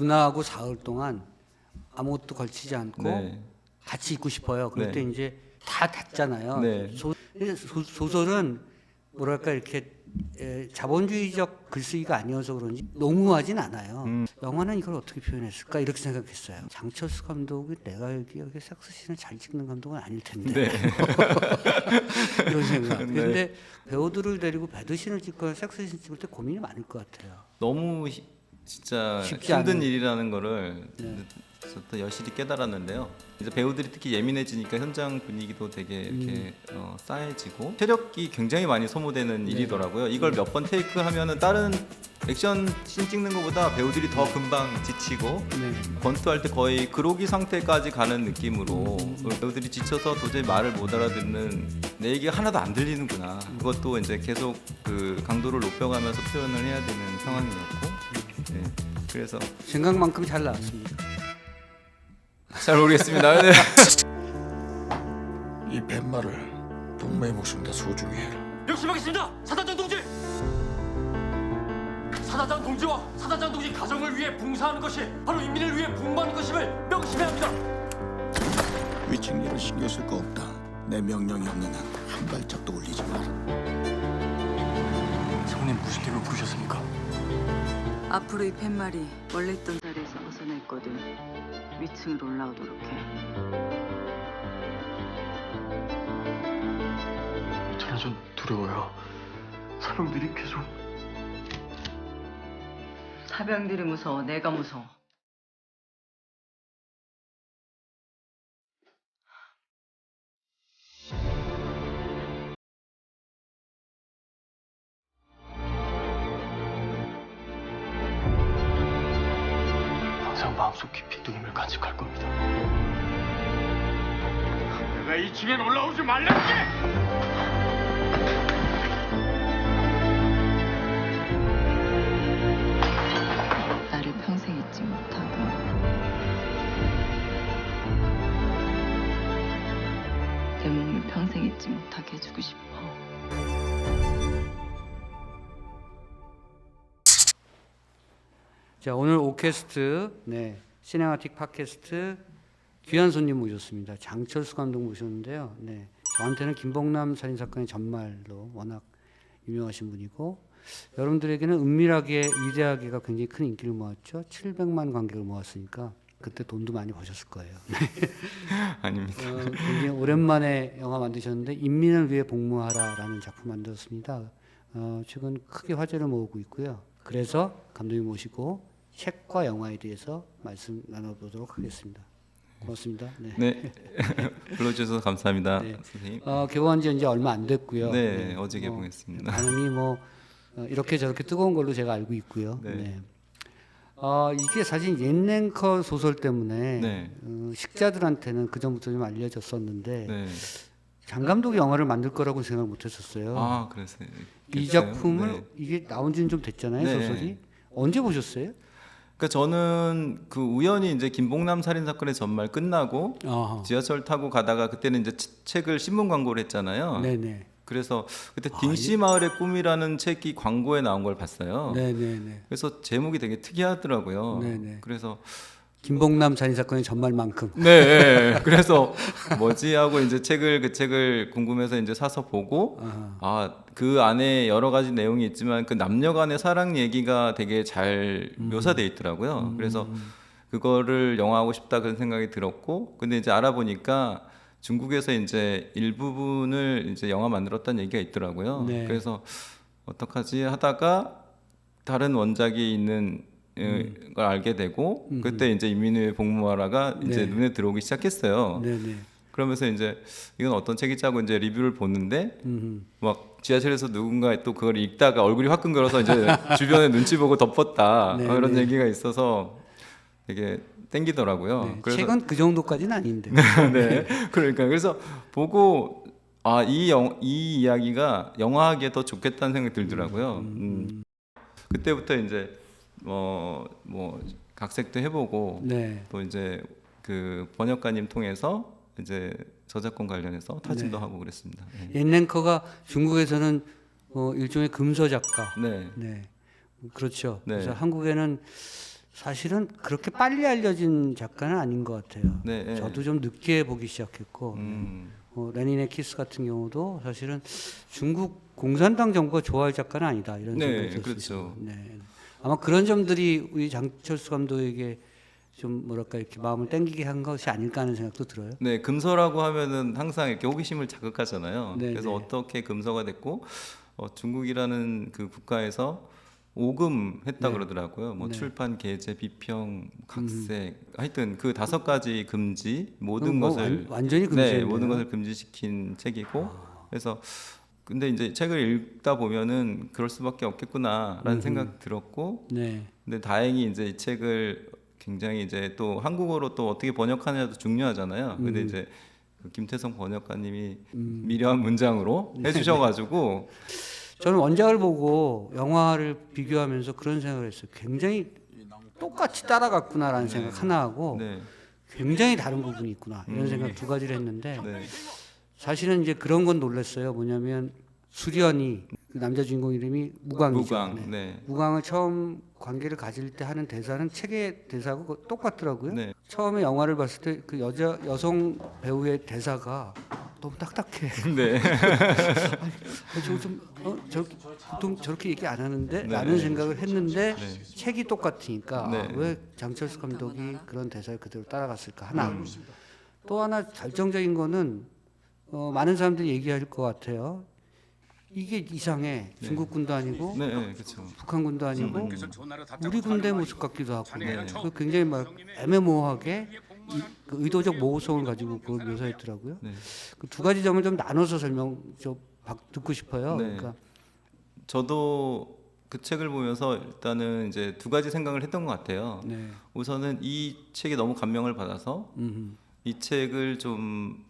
누나하고 사흘 동안 아무것도 걸치지 않고 네. 같이 있고 싶어요. 그럴 때 네. 이제 다 닫잖아요. 네. 소설은 뭐랄까 이렇게 자본주의적 글쓰기가 아니어서 그런지 농후하진 않아요. 영화는 이걸 어떻게 표현했을까 이렇게 생각했어요. 장철수 감독이 내가 여기 섹스씬을 잘 찍는 감독은 아닐 텐데 네. 이런 생각. 네. 그런데 배우들을 데리고 배드신을 찍거나 섹스씬 찍을 때 고민이 많을 것 같아요. 너무 진짜 쉽지 힘든 않은. 일이라는 거를 네. 저도 여실히 깨달았는데요. 이제 배우들이 특히 예민해지니까 현장 분위기도 되게 이렇게 싸해지고 체력이 굉장히 많이 소모되는 일이더라고요. 이걸 몇 번 테이크 하면은 다른 액션 씬 찍는 것보다 배우들이 더 금방 지치고 네. 권투할 때 거의 그로기 상태까지 가는 느낌으로 배우들이 지쳐서 도저히 말을 못 알아듣는 내 얘기가 하나도 안 들리는구나. 그것도 이제 계속 그 강도를 높여가면서 표현을 해야 되는 상황이었고, 네. 그래서 생각만큼 잘 나왔습니다. 잘 모르겠습니다. 네. 이 뱃말을 동맹의 목숨보다 소중히 해라. 명심하겠습니다, 사단장 동지. 사단장 동지와 사단장 동지 가정을 위해 봉사하는 것이 바로 인민을 위해 복무하는 것임을 명심해야 합니다. 위층 일을 신경 쓸 거 없다. 내 명령이 없는 한 한 발짝도 올리지 마라. 성님 무슨 일로 부르셨습니까? 앞으로 이 팻말이 원래 있던 자리에서 벗어났거든. 위층으로 올라오도록 해. 저는 좀 두려워요. 사병들이 계속. 사병들이 무서워. 내가 무서워. 항상 마음속 깊이 누님을 간직할 겁니다. 내가 2층엔 올라오지 말랬지! 나를 평생 잊지 못하고 내 몸을 평생 잊지 못하게 해주고 싶어. 자, 오늘 오케스트, 시네마틱 팟캐스트 귀한 손님 모셨습니다. 장철수 감독 모셨는데요. 저한테는 김복남 살인 사건의 전말로 워낙 유명하신 분이고, 여러분들에게는 은밀하게 위대하게가 굉장히 큰 인기를 모았죠. 700만 관객을 모았으니까 그때 돈도 많이 버셨을 거예요. 아닙니다. 굉장히 오랜만에 영화 만드셨는데 인민을 위해 복무하라라는 작품 만들었습니다. 최근 크게 화제를 모으고 있고요. 그래서 감독님 모시고 책과 영화에 대해서 말씀 나눠보도록 하겠습니다. 고맙습니다. 네. 불러주셔서 감사합니다, 네. 선생님. 개봉한 지 이제 얼마 안 됐고요. 네, 어제 개봉했습니다. 반응이 이렇게 저렇게 뜨거운 걸로 제가 알고 있고요. 네. 이게 사실 옛랭커 소설 때문에 네. 식자들한테는 그 전부터 좀 알려졌었는데 네. 장 감독이 영화를 만들 거라고 생각 못했었어요. 아, 그랬어요. 이 작품을 네. 이게 나온 지는 좀 됐잖아요, 네. 소설이. 언제 보셨어요? 그러니까 저는 그 우연히 이제 김복남 살인 사건의 전말 끝나고 아하. 지하철 타고 가다가 그때는 이제 책을 신문 광고를 했잖아요. 네네. 그래서 그때 딩씨 마을의 꿈이라는 책이 광고에 나온 걸 봤어요. 네네네. 그래서 제목이 되게 특이하더라고요. 네네. 그래서 김복남 살인 사건의 전말만큼. 네. 그래서 뭐지 하고 이제 그 책을 궁금해서 이제 사서 보고 그 안에 여러 가지 내용이 있지만 그 남녀 간의 사랑 얘기가 되게 잘 묘사돼 있더라고요. 그래서 그거를 영화하고 싶다 그런 생각이 들었고, 근데 이제 알아보니까 중국에서 이제 일부분을 이제 영화 만들었다는 얘기가 있더라고요. 네. 그래서 어떡하지 하다가 다른 원작이 있는 걸 알게 되고, 그때 이제 인민의 복무하라가 이제 네. 눈에 들어오기 시작했어요. 네네. 그러면서 이제 이건 어떤 책이지 하고 이제 리뷰를 보는데 막 지하철에서 누군가 또 그걸 읽다가 얼굴이 화끈거려서 이제 주변에 눈치 보고 덮었다 네, 이런 네. 얘기가 있어서 되게 땡기더라고요. 네. 그래서 책은 그 정도까지는 아닌데. 네, 그러니까 그래서 보고 이 이야기가 영화하기에 더 좋겠다는 생각이 들더라고요. 그때부터 이제 뭐 각색도 해보고 네. 또 이제 그 번역가님 통해서 이제 저작권 관련해서 타진도 하고 그랬습니다. 네. 옛랭커가 중국에서는 일종의 금서 작가. 네. 네. 그렇죠. 네. 그래서 한국에는 사실은 그렇게 빨리 알려진 작가는 아닌 것 같아요. 네, 네. 저도 좀 늦게 보기 시작했고 음. 레닌의 키스 같은 경우도 사실은 중국 공산당 정부가 좋아할 작가는 아니다 이런 네, 생각이 들었어요. 그렇죠. 네. 아마 그런 점들이 우리 장철수 감독에게 좀 뭐랄까 이렇게 마음을 땡기게 한 것이 아닐까 하는 생각도 들어요. 네, 금서라고 하면은 항상 이렇게 호기심을 자극하잖아요. 네, 그래서 네. 어떻게 금서가 됐고 중국이라는 그 국가에서 오금했다 네. 그러더라고요. 뭐 네. 출판, 게재, 비평, 각색, 하여튼 그 5가지 금지 모든 뭐 것을 완전히 네, 금지했네요. 모든 것을 금지시킨 책이고 그래서 근데 이제 책을 읽다 보면은 그럴 수밖에 없겠구나라는 생각 들었고 네. 근데 다행히 이제 이 책을 굉장히 이제 또 한국어로 또 어떻게 번역하느냐도 중요하잖아요. 근데 이제 그 김태성 번역가님이 미려한 문장으로 해주셔가지고 저는 원작을 보고 영화를 비교하면서 그런 생각을 했어요. 굉장히 똑같이 따라갔구나라는 생각 하나 하고 네, 굉장히 다른 부분이 있구나 이런 생각 두 가지를 했는데 네, 사실은 이제 그런 건 놀랐어요. 뭐냐면 수련이 그 남자 주인공 이름이 무광이죠. 무광, 네. 네, 무광을 처음 관계를 가질 때 하는 대사는 책의 대사하고 똑같더라고요. 네, 처음에 영화를 봤을 때 그 여성 배우의 대사가 너무 딱딱해. 네, 저렇게 보통 저렇게 얘기 안 하는데 네. 라는 생각을 했는데 네. 책이 똑같으니까 네. 왜 장철수 감독이 그런 대사를 그대로 따라갔을까 하나. 또 하나 결정적인 거는 많은 사람들이 얘기할 것 같아요. 이게 이상해. 중국군도 아니고 네, 네, 그렇죠. 북한군도 아니고 우리 군대 모습 같기도 하고 그 굉장히 막 애매모호하게 그 의도적 모호성을 가지고 그걸 묘사했더라고요. 네. 그 두 가지 점을 좀 나눠서 듣고 싶어요. 네. 그러니까 저도 그 책을 보면서 일단은 이제 2가지 생각을 했던 것 같아요. 네. 우선은 이 책에 너무 감명을 받아서 음흠. 이 책을 좀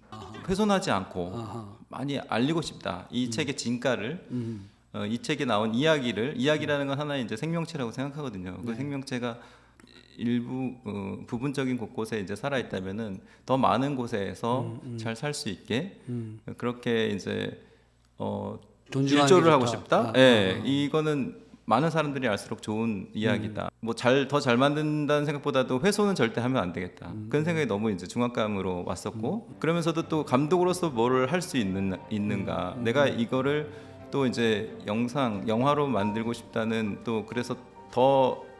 훼손하지 않고 아하. 많이 알리고 싶다. 이 책의 진가를 음. 이 책에 나온 이야기라는 건 하나의 이제 생명체라고 생각하거든요. 그 생명체가 일부 부분적인 곳곳에 이제 살아 있다면은 더 많은 곳에서 잘 살 수 있게 그렇게 이제 존중하는 일조를 게 하고 좋다. 싶다. 예, 이거는 많은 사람들이 알수록 좋은 이야기다. 뭐 더 잘 만든다는 생각보다도 훼손은 절대 하면 안 되겠다. 그런 생각이 너무 이제 중압감으로 왔었고 그러면서도 또 감독으로서 뭐를 할 수 있는가. 내가 이거를 또 이제 영화로 만들고 싶다는 또 그래서 더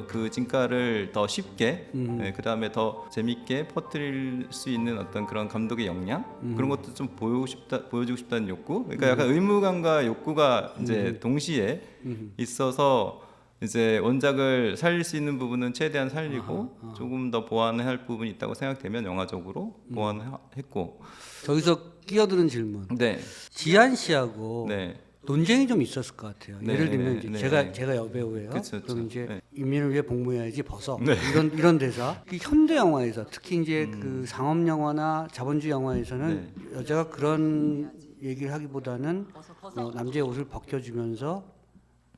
그 진가를 더 쉽게 그 다음에 더 재밌게 퍼뜨릴 수 있는 어떤 그런 감독의 역량 그런 것도 좀 보여주고 싶다는 욕구 그러니까 약간 의무감과 욕구가 이제 동시에 있어서 이제 원작을 살릴 수 있는 부분은 최대한 살리고 조금 더 보완할 부분이 있다고 생각되면 영화적으로 보완했고 저기서 끼어드는 질문. 네, 지한 씨하고 네, 논쟁이 좀 있었을 것 같아요. 네, 예를 들면 이제 네, 제가 여배우예요. 그쵸, 그럼 그쵸. 이제 네. 인민을 위해 복무해야지 벗어. 이런 대사. 이 현대 영화에서 특히 이제 그 상업 영화나 자본주의 영화에서는 여자가 그런 얘기를 하기보다는 남자의 옷을 벗겨주면서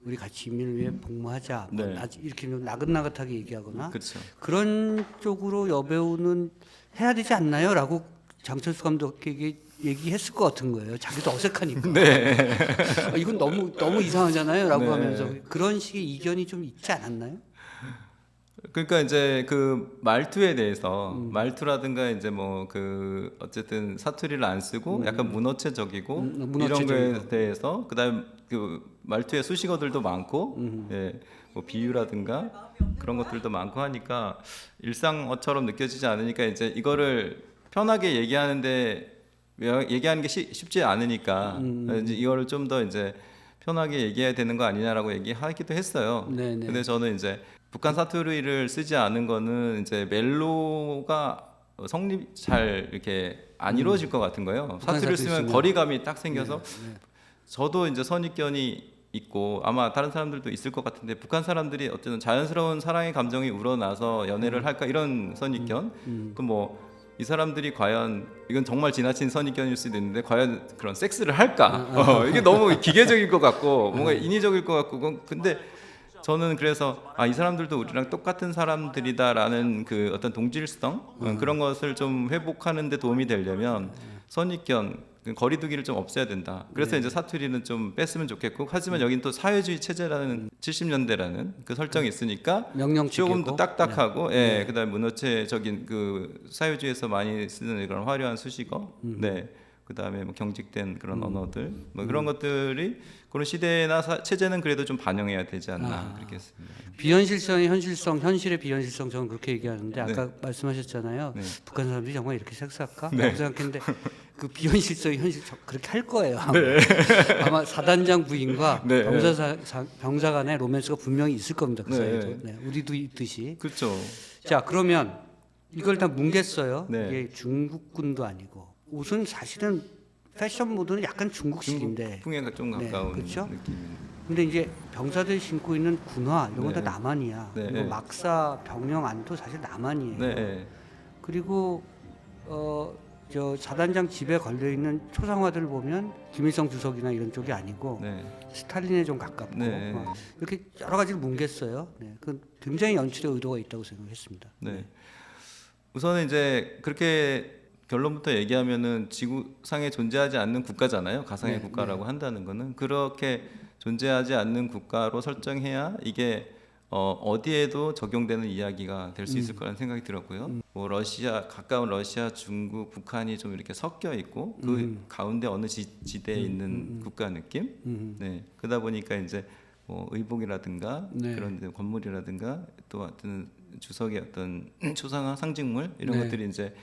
우리 같이 인민을 위해 복무하자. 뭐 네. 이렇게 좀 나긋나긋하게 얘기하거나 그렇죠. 그런 쪽으로 여배우는 해야 되지 않나요?라고 장철수 감독에게 얘기했을 것 같은 거예요. 자기도 어색하니까. 이건 너무 이상하잖아요.라고 네. 하면서 그런 식의 이견이 좀 있지 않았나요? 그러니까 이제 그 말투에 대해서 말투라든가 이제 뭐 그 어쨌든 사투리를 안 쓰고 약간 문어체적이고 이런 문어체적이고. 거에 대해서 그다음 그 말투에 수식어들도 많고 예, 뭐 비유라든가 그런 것들도 많고 하니까 일상어처럼 느껴지지 않으니까 이제 이거를 편하게 얘기하는 게 쉽지 않으니까 이제 이거를 좀 더 이제 편하게 얘기해야 되는 거 아니냐라고 얘기하기도 했어요. 네네. 근데 저는 이제 북한 사투리를 쓰지 않은 거는 이제 멜로가 잘 이렇게 안 이루어질 것 같은 거예요. 북한 사투리를 사투리 쓰면 쓰면. 거리감이 딱 생겨서 네. 저도 이제 선입견이 있고 아마 다른 사람들도 있을 것 같은데 북한 사람들이 어쨌든 자연스러운 사랑의 감정이 우러나서 연애를 할까 이런 선입견. 그 뭐 이 사람들이 과연 이건 정말 지나친 선입견일 수도 있는데 과연 그런 섹스를 할까? 이게 너무 기계적일 것 같고 뭔가 인위적일 것 같고 근데 저는 그래서 이 사람들도 우리랑 똑같은 사람들이다라는 그 어떤 동질성 그런 것을 좀 회복하는 데 도움이 되려면 선입견 거리두기를 좀 없애야 된다. 그래서 이제 사투리는 좀 뺐으면 좋겠고, 하지만 여긴 또 사회주의 체제라는 70년대라는 그 설정이 있으니까 명령체계고. 조금 더 딱딱하고, 예, 그다음에 문어체적인 그 사회주의에서 많이 쓰는 그런 화려한 수식어, 네, 그다음에 뭐 경직된 그런 언어들, 뭐 그런 것들이 그런 시대나 체제는 그래도 좀 반영해야 되지 않나 그렇게 했습니다. 비현실성의 현실성, 현실의 비현실성 저는 그렇게 얘기하는데 아까 네. 말씀하셨잖아요. 네. 북한 사람들이 정말 이렇게 섹스할까? 네. 라고 생각했는데 그 비현실성의 현실 그렇게 할 거예요. 아마 사단장 부인과 네. 병사 간의 로맨스가 분명히 있을 겁니다. 그 네. 사이에도. 네. 우리도 있듯이. 그렇죠. 자 그러면 이걸 다 뭉갰어요. 네. 이게 중국군도 아니고 옷은 사실은 패션 모드는 약간 중국식인데 풍에 좀 가까운 그렇죠? 느낌인. 근데 이제 병사들이 신고 있는 군화 이런 건 다 네. 남한이야. 네. 그리고 막사 병영 안도 사실 남한이에요. 네. 그리고 저 사단장 집에 걸려 있는 초상화들을 보면 김일성 주석이나 이런 쪽이 아니고 네. 스탈린에 좀 가깝고 네. 막 이렇게 여러 가지를 뭉갰어요. 네. 그 굉장히 연출의 의도가 있다고 생각했습니다. 네. 우선은 이제 그렇게 결론부터 얘기하면은 지구상에 존재하지 않는 국가잖아요. 가상의 네, 국가라고 한다는 거는 그렇게 존재하지 않는 국가로 설정해야 이게 어디에도 적용되는 이야기가 될 수 있을 거라는 생각이 들었고요. 뭐 러시아, 가까운 러시아, 중국, 북한이 좀 이렇게 섞여 있고 그 가운데 어느 지대에 있는 국가 느낌. 네. 그러다 보니까 이제 뭐 의복이라든가 네. 그런 이제 건물이라든가 또 어떤 주석의 어떤 초상화 상징물 이런 네. 것들이 이제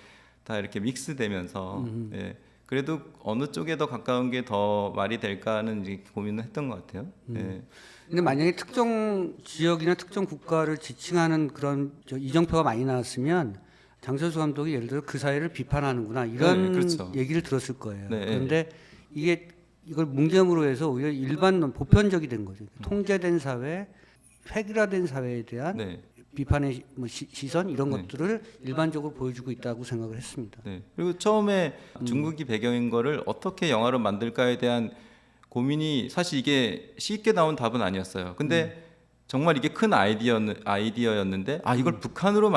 다 이렇게 믹스되면서 예, 그래도 어느 쪽에 더 가까운 게 더 말이 될까는 이제 고민을 했던 것 같아요. 예. 근데 만약에 특정 지역이나 특정 국가를 지칭하는 그런 이정표가 많이 나왔으면 장철수 감독이 예를 들어 그 사회를 비판하는구나 이런 네, 그렇죠. 얘기를 들었을 거예요. 네. 그런데 이걸 뭉개함으로 해서 오히려 일반 보편적이 된 거죠. 통제된 사회, 획일화된 사회에 대한 네. 비판의 시선 이런 네. 것들을 일반적으로 보여주고 있다고 생각을 했습니다. 네. 그리고 처음에 중국이 배경인 거를 어떻게 영화로 만들까에 대한 고민이 사실 이게 쉽게 나온 답은 아니었어요. 근데 정말 이게 큰 아이디어였는데 이걸 북한으로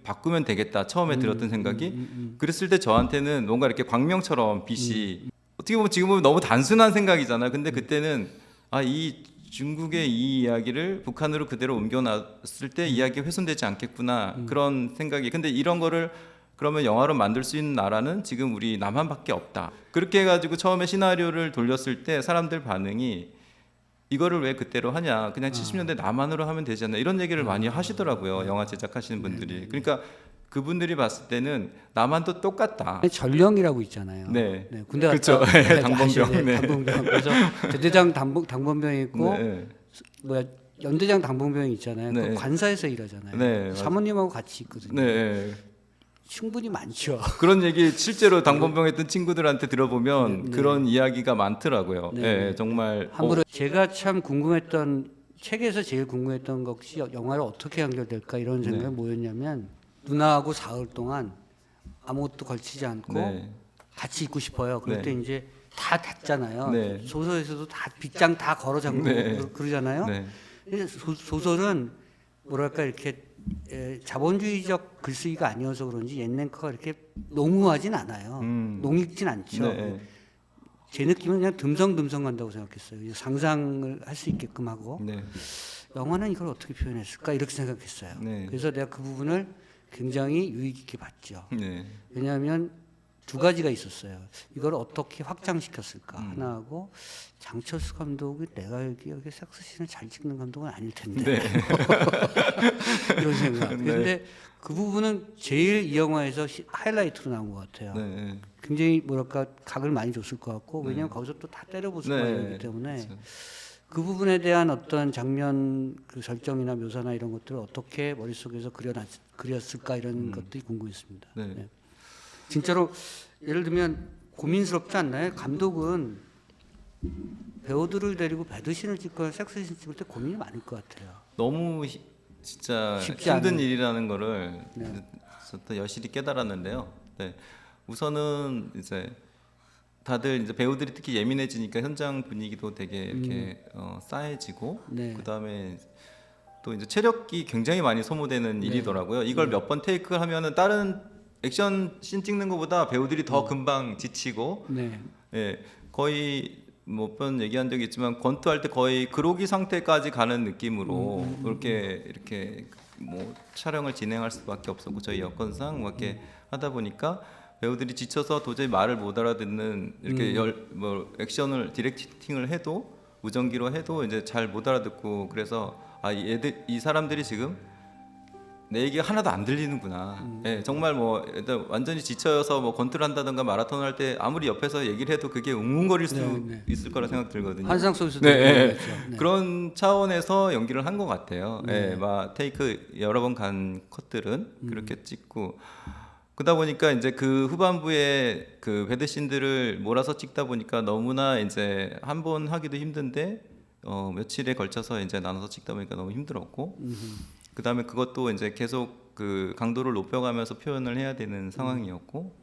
바꾸면 되겠다. 처음에 들었던 생각이 그랬을 때 저한테는 뭔가 이렇게 광명처럼 빛이 어떻게 보면 지금 보면 너무 단순한 생각이잖아요. 근데 그때는 이 중국의 이 이야기를 북한으로 그대로 옮겨놨을 때 이야기가 훼손되지 않겠구나 그런 생각이. 근데 이런 거를 그러면 영화로 만들 수 있는 나라는 지금 우리 남한밖에 없다. 그렇게 해가지고 처음에 시나리오를 돌렸을 때 사람들 반응이 이거를 왜 그때로 하냐, 그냥 70년대 남한으로 하면 되지 않나 이런 얘기를 많이 하시더라고요. 영화 제작하시는 분들이. 그러니까 그분들이 봤을 때는 남한도 똑같다. 전령이라고 있잖아요. 네. 군대 그렇죠. 갔다 네, 당번병. 네. 당번병. 그래서 대대장 당번병이 있고 네. 뭐야 연대장 당번병이 있잖아요. 네. 그 관사에서 일하잖아요. 네, 맞아요. 사모님하고 같이 있거든요. 네. 충분히 많죠. 그런 얘기 실제로 당번병 했던 친구들한테 들어보면 네. 그런 이야기가 많더라고요. 네. 네, 정말 함부로 제가 참 궁금했던 책에서 제일 궁금했던 것이 영화를 어떻게 연결될까 이런 생각이 네. 뭐였냐면 누나하고 사흘 동안 아무것도 걸치지 않고 네. 같이 있고 싶어요. 그럴 네. 때 이제 다 닫잖아요. 네. 소설에서도 다 빗장 다 걸어 잠그고 네. 그러잖아요. 네. 근데 소설은 뭐랄까 이렇게 자본주의적 글쓰기가 아니어서 그런지 옛랭커가 이렇게 농후하진 않아요. 농익진 않죠. 네. 제 느낌은 그냥 듬성듬성 간다고 생각했어요. 상상을 할 수 있게끔 하고 네. 영화는 이걸 어떻게 표현했을까 이렇게 생각했어요. 네. 그래서 내가 그 부분을 굉장히 유익 있게 봤죠. 네. 왜냐하면 두 가지가 있었어요. 이걸 어떻게 확장시켰을까 하나하고 장철수 감독이 내가 여기 섹스씬을 잘 찍는 감독은 아닐 텐데 이런 생각. 그런데 그 부분은 제일 이 영화에서 하이라이트로 나온 것 같아요. 네. 굉장히 뭐랄까 각을 많이 줬을 것 같고 왜냐하면 거기서 또 다 때려부술 네. 거이기 때문에 그렇죠. 그 부분에 대한 어떤 장면 그 설정이나 묘사나 이런 것들을 어떻게 머릿속에서 그렸을까 이런 것들이 궁금했습니다. 네. 네. 진짜로 예를 들면 고민스럽지 않나요? 감독은 배우들을 데리고 배드신을 찍거나 섹스신 찍을 때 고민이 많을 것 같아요. 너무 진짜 쉽지 힘든 않은. 일이라는 거를 네. 또 여실히 깨달았는데요. 네. 우선은 이제 다들 이제 배우들이 특히 예민해지니까 현장 분위기도 되게 이렇게 싸해지고 네. 그다음에 또 이제 체력이 굉장히 많이 소모되는 일이더라고요. 이걸 몇 번 테이크를 하면은 다른 액션 씬 찍는 것보다 배우들이 더 금방 지치고 네. 예, 거의 몇 번 얘기한 적이 있지만 권투할 때 거의 그로기 상태까지 가는 느낌으로 이렇게 뭐 촬영을 진행할 수밖에 없었고 저희 여건상 뭐 이렇게 하다 보니까 배우들이 지쳐서 도저히 말을 못 알아듣는 이렇게 뭐 액션을 디렉팅을 해도 무전기로 해도 이제 잘 못 알아듣고 그래서 이 사람들이 지금 내 얘기가 하나도 안 들리는구나. 예, 정말 뭐 일단 완전히 지쳐서 뭐 권투를 한다든가 마라톤을 할 때 아무리 옆에서 얘기를 해도 그게 웅웅거릴 수 있을 거라 생각 들거든요. 환상 속에서 네, 그런 차원에서 연기를 한 것 같아요. 예, 막 테이크 여러 번 간 컷들은 그렇게 찍고 그러다 보니까 이제 그 후반부에 그 배드신들을 몰아서 찍다 보니까 너무나 이제 한 번 하기도 힘든데 며칠에 걸쳐서 이제 나눠서 찍다 보니까 너무 힘들었고 그 다음에 그것도 이제 계속 그 강도를 높여가면서 표현을 해야 되는 상황이었고,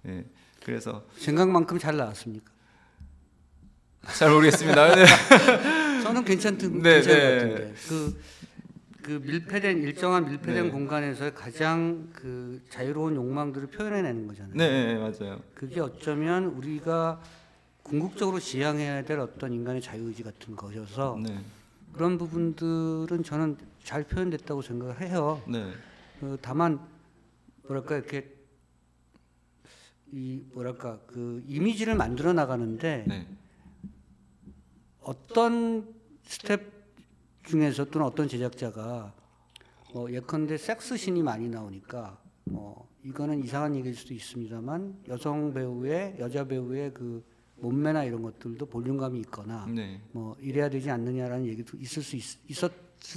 예, 그래서 생각만큼 잘 나왔습니까? 잘 모르겠습니다. 네. 저는 괜찮은 네, 것 같은데 그 밀폐된 일정한 밀폐된 공간에서 가장 그 자유로운 욕망들을 표현해내는 거잖아요. 네, 맞아요. 그게 어쩌면 우리가 궁극적으로 지향해야 될 어떤 인간의 자유의지 같은 것이어서 네, 그런 부분들은 저는 잘 표현됐다고 생각을 해요. 네, 다만 뭐랄까 이렇게 그 이미지를 만들어 나가는데 네, 어떤 스텝 중에서 또는 어떤 제작자가 예컨대 섹스 씬이 많이 나오니까 이거는 이상한 얘기일 수도 있습니다만 여자 배우의 그 몸매나 이런 것들도 볼륨감이 있거나 네, 뭐 이래야 되지 않느냐라는 얘기도 있었을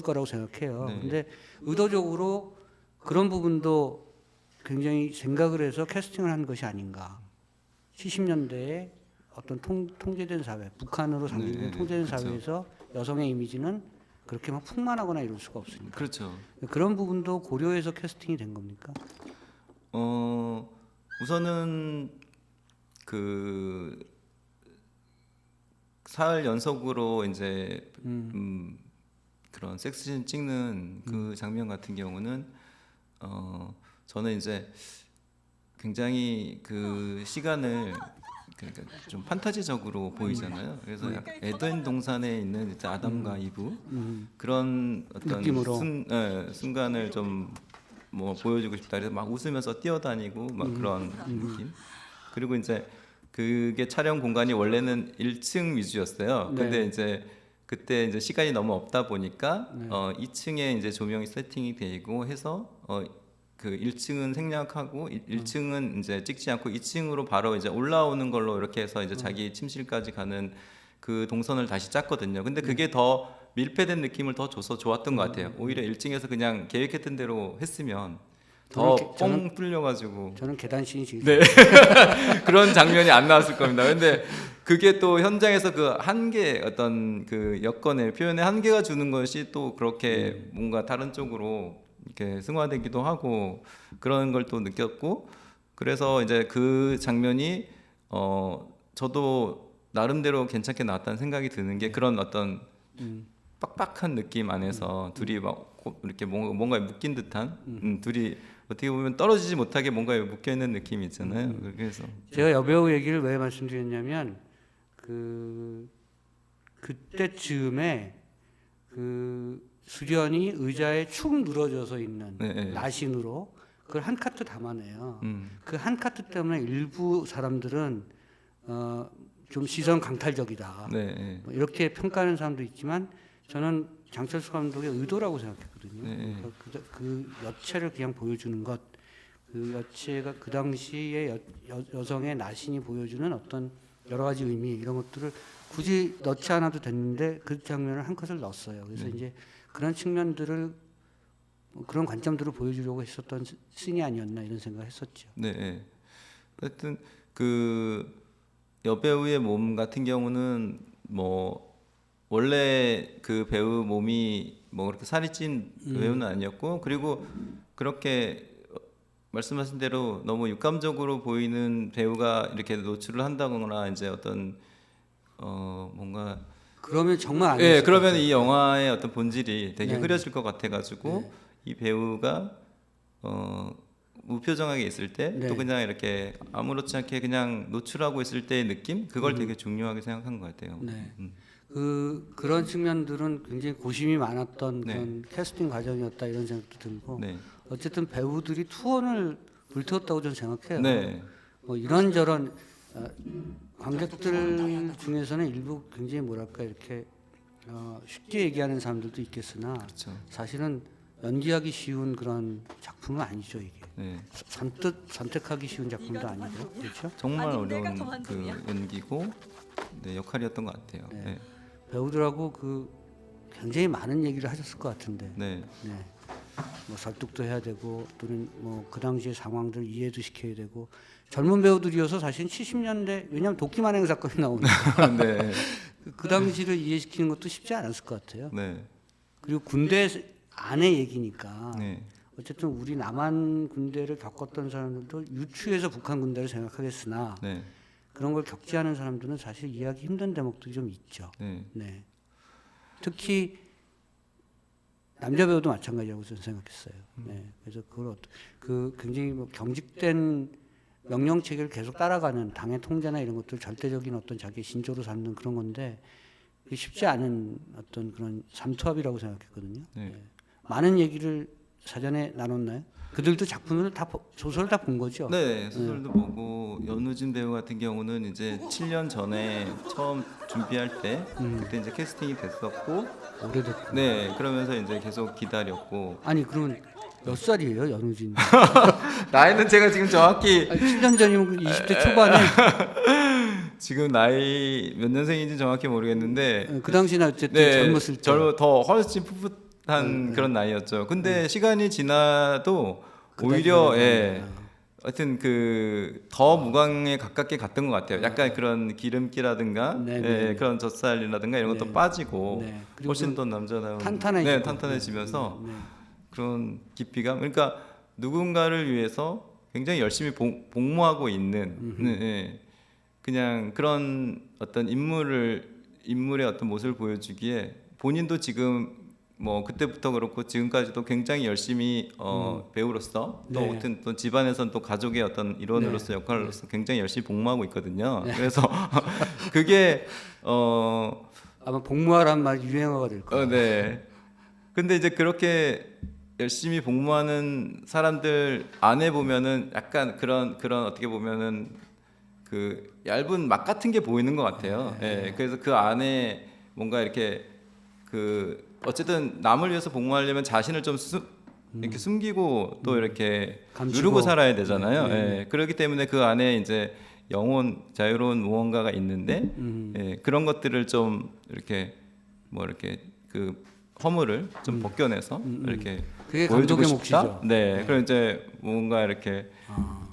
거라고 생각해요. 네. 근데 의도적으로 그런 부분도 굉장히 생각을 해서 캐스팅을 한 것이 아닌가. 70년대에 어떤 통제된 사회, 북한으로 상징된 통제된 그렇죠. 사회에서 여성의 이미지는 그렇게 막 풍만하거나 이럴 수가 없으니까. 그렇죠. 그런 부분도 고려해서 캐스팅이 된 겁니까? 우선은 그 사흘 연속으로 이제 그런 섹스씬 찍는 그 장면 같은 경우는 저는 이제 굉장히 그 시간을 그러니까 좀 판타지적으로 보이잖아요. 그래서 약간 에덴 동산에 있는 이제 아담과 이브 그런 어떤 느낌으로. 순간을 좀 뭐 보여주고 싶다. 그래서 막 웃으면서 뛰어다니고 막 그런 느낌. 그리고 이제 그게 촬영 공간이 원래는 1층 위주였어요. 근데 이제 그때 이제 시간이 너무 없다 보니까 2층에 이제 조명이 세팅이 되고 해서 그 1층은 생략하고 1층은 이제 찍지 않고 2층으로 바로 이제 올라오는 걸로 이렇게 해서 이제 자기 침실까지 가는 그 동선을 다시 짰거든요. 근데 그게 더 밀폐된 느낌을 더 줘서 좋았던 것 같아요. 오히려 1층에서 그냥 계획했던 대로 했으면 더 뻥 뚫려가지고 저는 계단 씬이 제일 네. 그런 장면이 안 나왔을 겁니다. 근데 그게 또 현장에서 그 한계 어떤 그 여건의 표현의 한계가 주는 것이 또 그렇게 뭔가 다른 쪽으로 이렇게 승화되기도 하고 그런 걸 또 느꼈고 그래서 이제 그 장면이 저도 나름대로 괜찮게 나왔다는 생각이 드는 게 그런 어떤 빡빡한 느낌 안에서 둘이 막 이렇게 뭔가에 묶인 듯한 둘이 어떻게 보면 떨어지지 못하게 뭔가에 묶여 있는 느낌이 있잖아요. 그래서 제가 여배우 얘기를 왜 말씀드렸냐면 그때쯤에 그 수련이 의자에 축 늘어져서 있는 나신으로 그걸 한 카트 담아내요. 그 한 카트 때문에 일부 사람들은 좀 시선 강탈적이다. 뭐 이렇게 평가하는 사람도 있지만 저는 장철수 감독의 의도라고 생각했거든요. 그 여체를 그냥 보여주는 것, 그 여체가 그 당시에 여성의 나신이 보여주는 어떤 여러 가지 의미 이런 것들을 굳이 넣지 않아도 됐는데 그 장면을 한 컷을 넣었어요. 그래서 이제 그런 측면들을 그런 관점들을 보여주려고 했었던 씬이 아니었나 이런 생각을 했었죠. 네. 하여튼 그 여배우의 몸 같은 경우는 뭐 원래 그 배우 몸이 뭐 그렇게 살이 찐 배우는 아니었고 그리고 그렇게 말씀하신 대로 너무 육감적으로 보이는 배우가 이렇게 노출을 한다거나 이제 어떤 뭔가 그러면 정말 아니었어요. 그러면 이 영화의 어떤 본질이 되게 흐려질 것 같아가지고 이 배우가 무표정하게 있을 때 또 네. 그냥 이렇게 아무렇지 않게 그냥 노출하고 있을 때의 느낌 그걸 되게 중요하게 생각한 것 같아요. 네. 음. 그런 측면들은 굉장히 고심이 많았던 네. 그런 캐스팅 과정이었다 이런 생각도 들고 네. 어쨌든 배우들이 투혼을 불태웠다고 저는 생각해요. 네. 뭐 이런저런 관객들 중에서는 일부 굉장히 뭐랄까 이렇게 쉽게 얘기하는 사람들도 있겠으나 그렇죠. 사실은 연기하기 쉬운 그런 작품은 아니죠 이게. 네. 선뜻 선택하기 쉬운 작품도 아니고 그렇죠. 정말 아니, 내가 어려운 그 그만두냐? 연기고 네, 역할이었던 것 같아요. 네. 네. 배우들하고 굉장히 많은 얘기를 하셨을 것 같은데. 네. 네. 뭐 설득도 해야 되고 또는 뭐 그 당시의 상황들 이해도 시켜야 되고 젊은 배우들이어서 사실 70년대 왜냐하면 도끼만행 사건이 나오니까 네. 그 당시를 이해시키는 것도 쉽지 않았을 것 같아요. 네. 그리고 군대 안의 얘기니까 네. 어쨌든 우리 남한 군대를 겪었던 사람들도 유추해서 북한 군대를 생각하겠으나 네. 그런 걸 겪지 않은 사람들은 사실 이해하기 힘든 대목들이 좀 있죠. 네. 네. 특히 남자 배우도 마찬가지라고 저는 생각했어요. 네. 그래서 그걸 굉장히 뭐 경직된 명령 체계를 계속 따라가는 당의 통제나 이런 것들 절대적인 어떤 자기 신조로 삼는 그런 건데 그게 쉽지 않은 어떤 그런 삼투압이라고 생각했거든요. 네. 네. 많은 얘기를 사전에 나눴나요? 그들도 작품을 다 소설을 다 본 거죠. 네, 소설도 보고 연우진 배우 같은 경우는 이제 7년 전에 처음 준비할 때 그때 이제 캐스팅이 됐었고, 오래됐고. 네, 그러면서 이제 계속 기다렸고. 아니 그러면 몇 살이에요, 연우진? 나이는 제가 지금 정확히 아니, 7년 전이면 20대 초반에 지금 나이 몇 년생인지 정확히 모르겠는데, 그 당시는 어쨌든 네, 젊었을 때. 더 훨씬 풋풋한 그런 나이였죠. 근데 시간이 지나도 오히려 예. 하여튼 더 무광에 가깝게 갔던 것 같아요. 약간 그런 기름기라든가 네, 네, 예, 네. 그런 젖살이라든가 이런 것도 네. 빠지고 네. 그리고 훨씬 좀 더 남자다운 탄탄해지고. 네, 탄탄해지면서 네. 그런 깊이감. 그러니까 누군가를 위해서 굉장히 열심히 복무하고 있는 예, 그냥 그런 어떤 인물의 어떤 모습을 보여주기에 본인도 지금 뭐 그때부터 그렇고 지금까지도 굉장히 열심히 배우로서 또 네. 어떤 또 집안에서는 또 가족의 어떤 일원으로서 역할로서 굉장히 열심히 복무하고 있거든요. 그래서 그게 아마 복무하란 말이 유행어가 될 거예요. 네. 근데 이제 그렇게 열심히 복무하는 사람들 안에 보면은 약간 그런 어떻게 보면은 그 얇은 막 같은 게 보이는 것 같아요. 예. 그래서 그 안에 뭔가 이렇게 어쨌든 남을 위해서 복무하려면 자신을 좀 이렇게 숨기고 또 이렇게 감추고. 누르고 살아야 되잖아요. 네, 네. 예. 그렇기 때문에 그 안에 이제 자유로운 무언가가 있는데 예. 그런 것들을 좀 이렇게 그 허물을 좀 벗겨내서 이렇게 그게 보여주고 감독의 싶다. 몫이죠. 네. 그럼 이제 뭔가 이렇게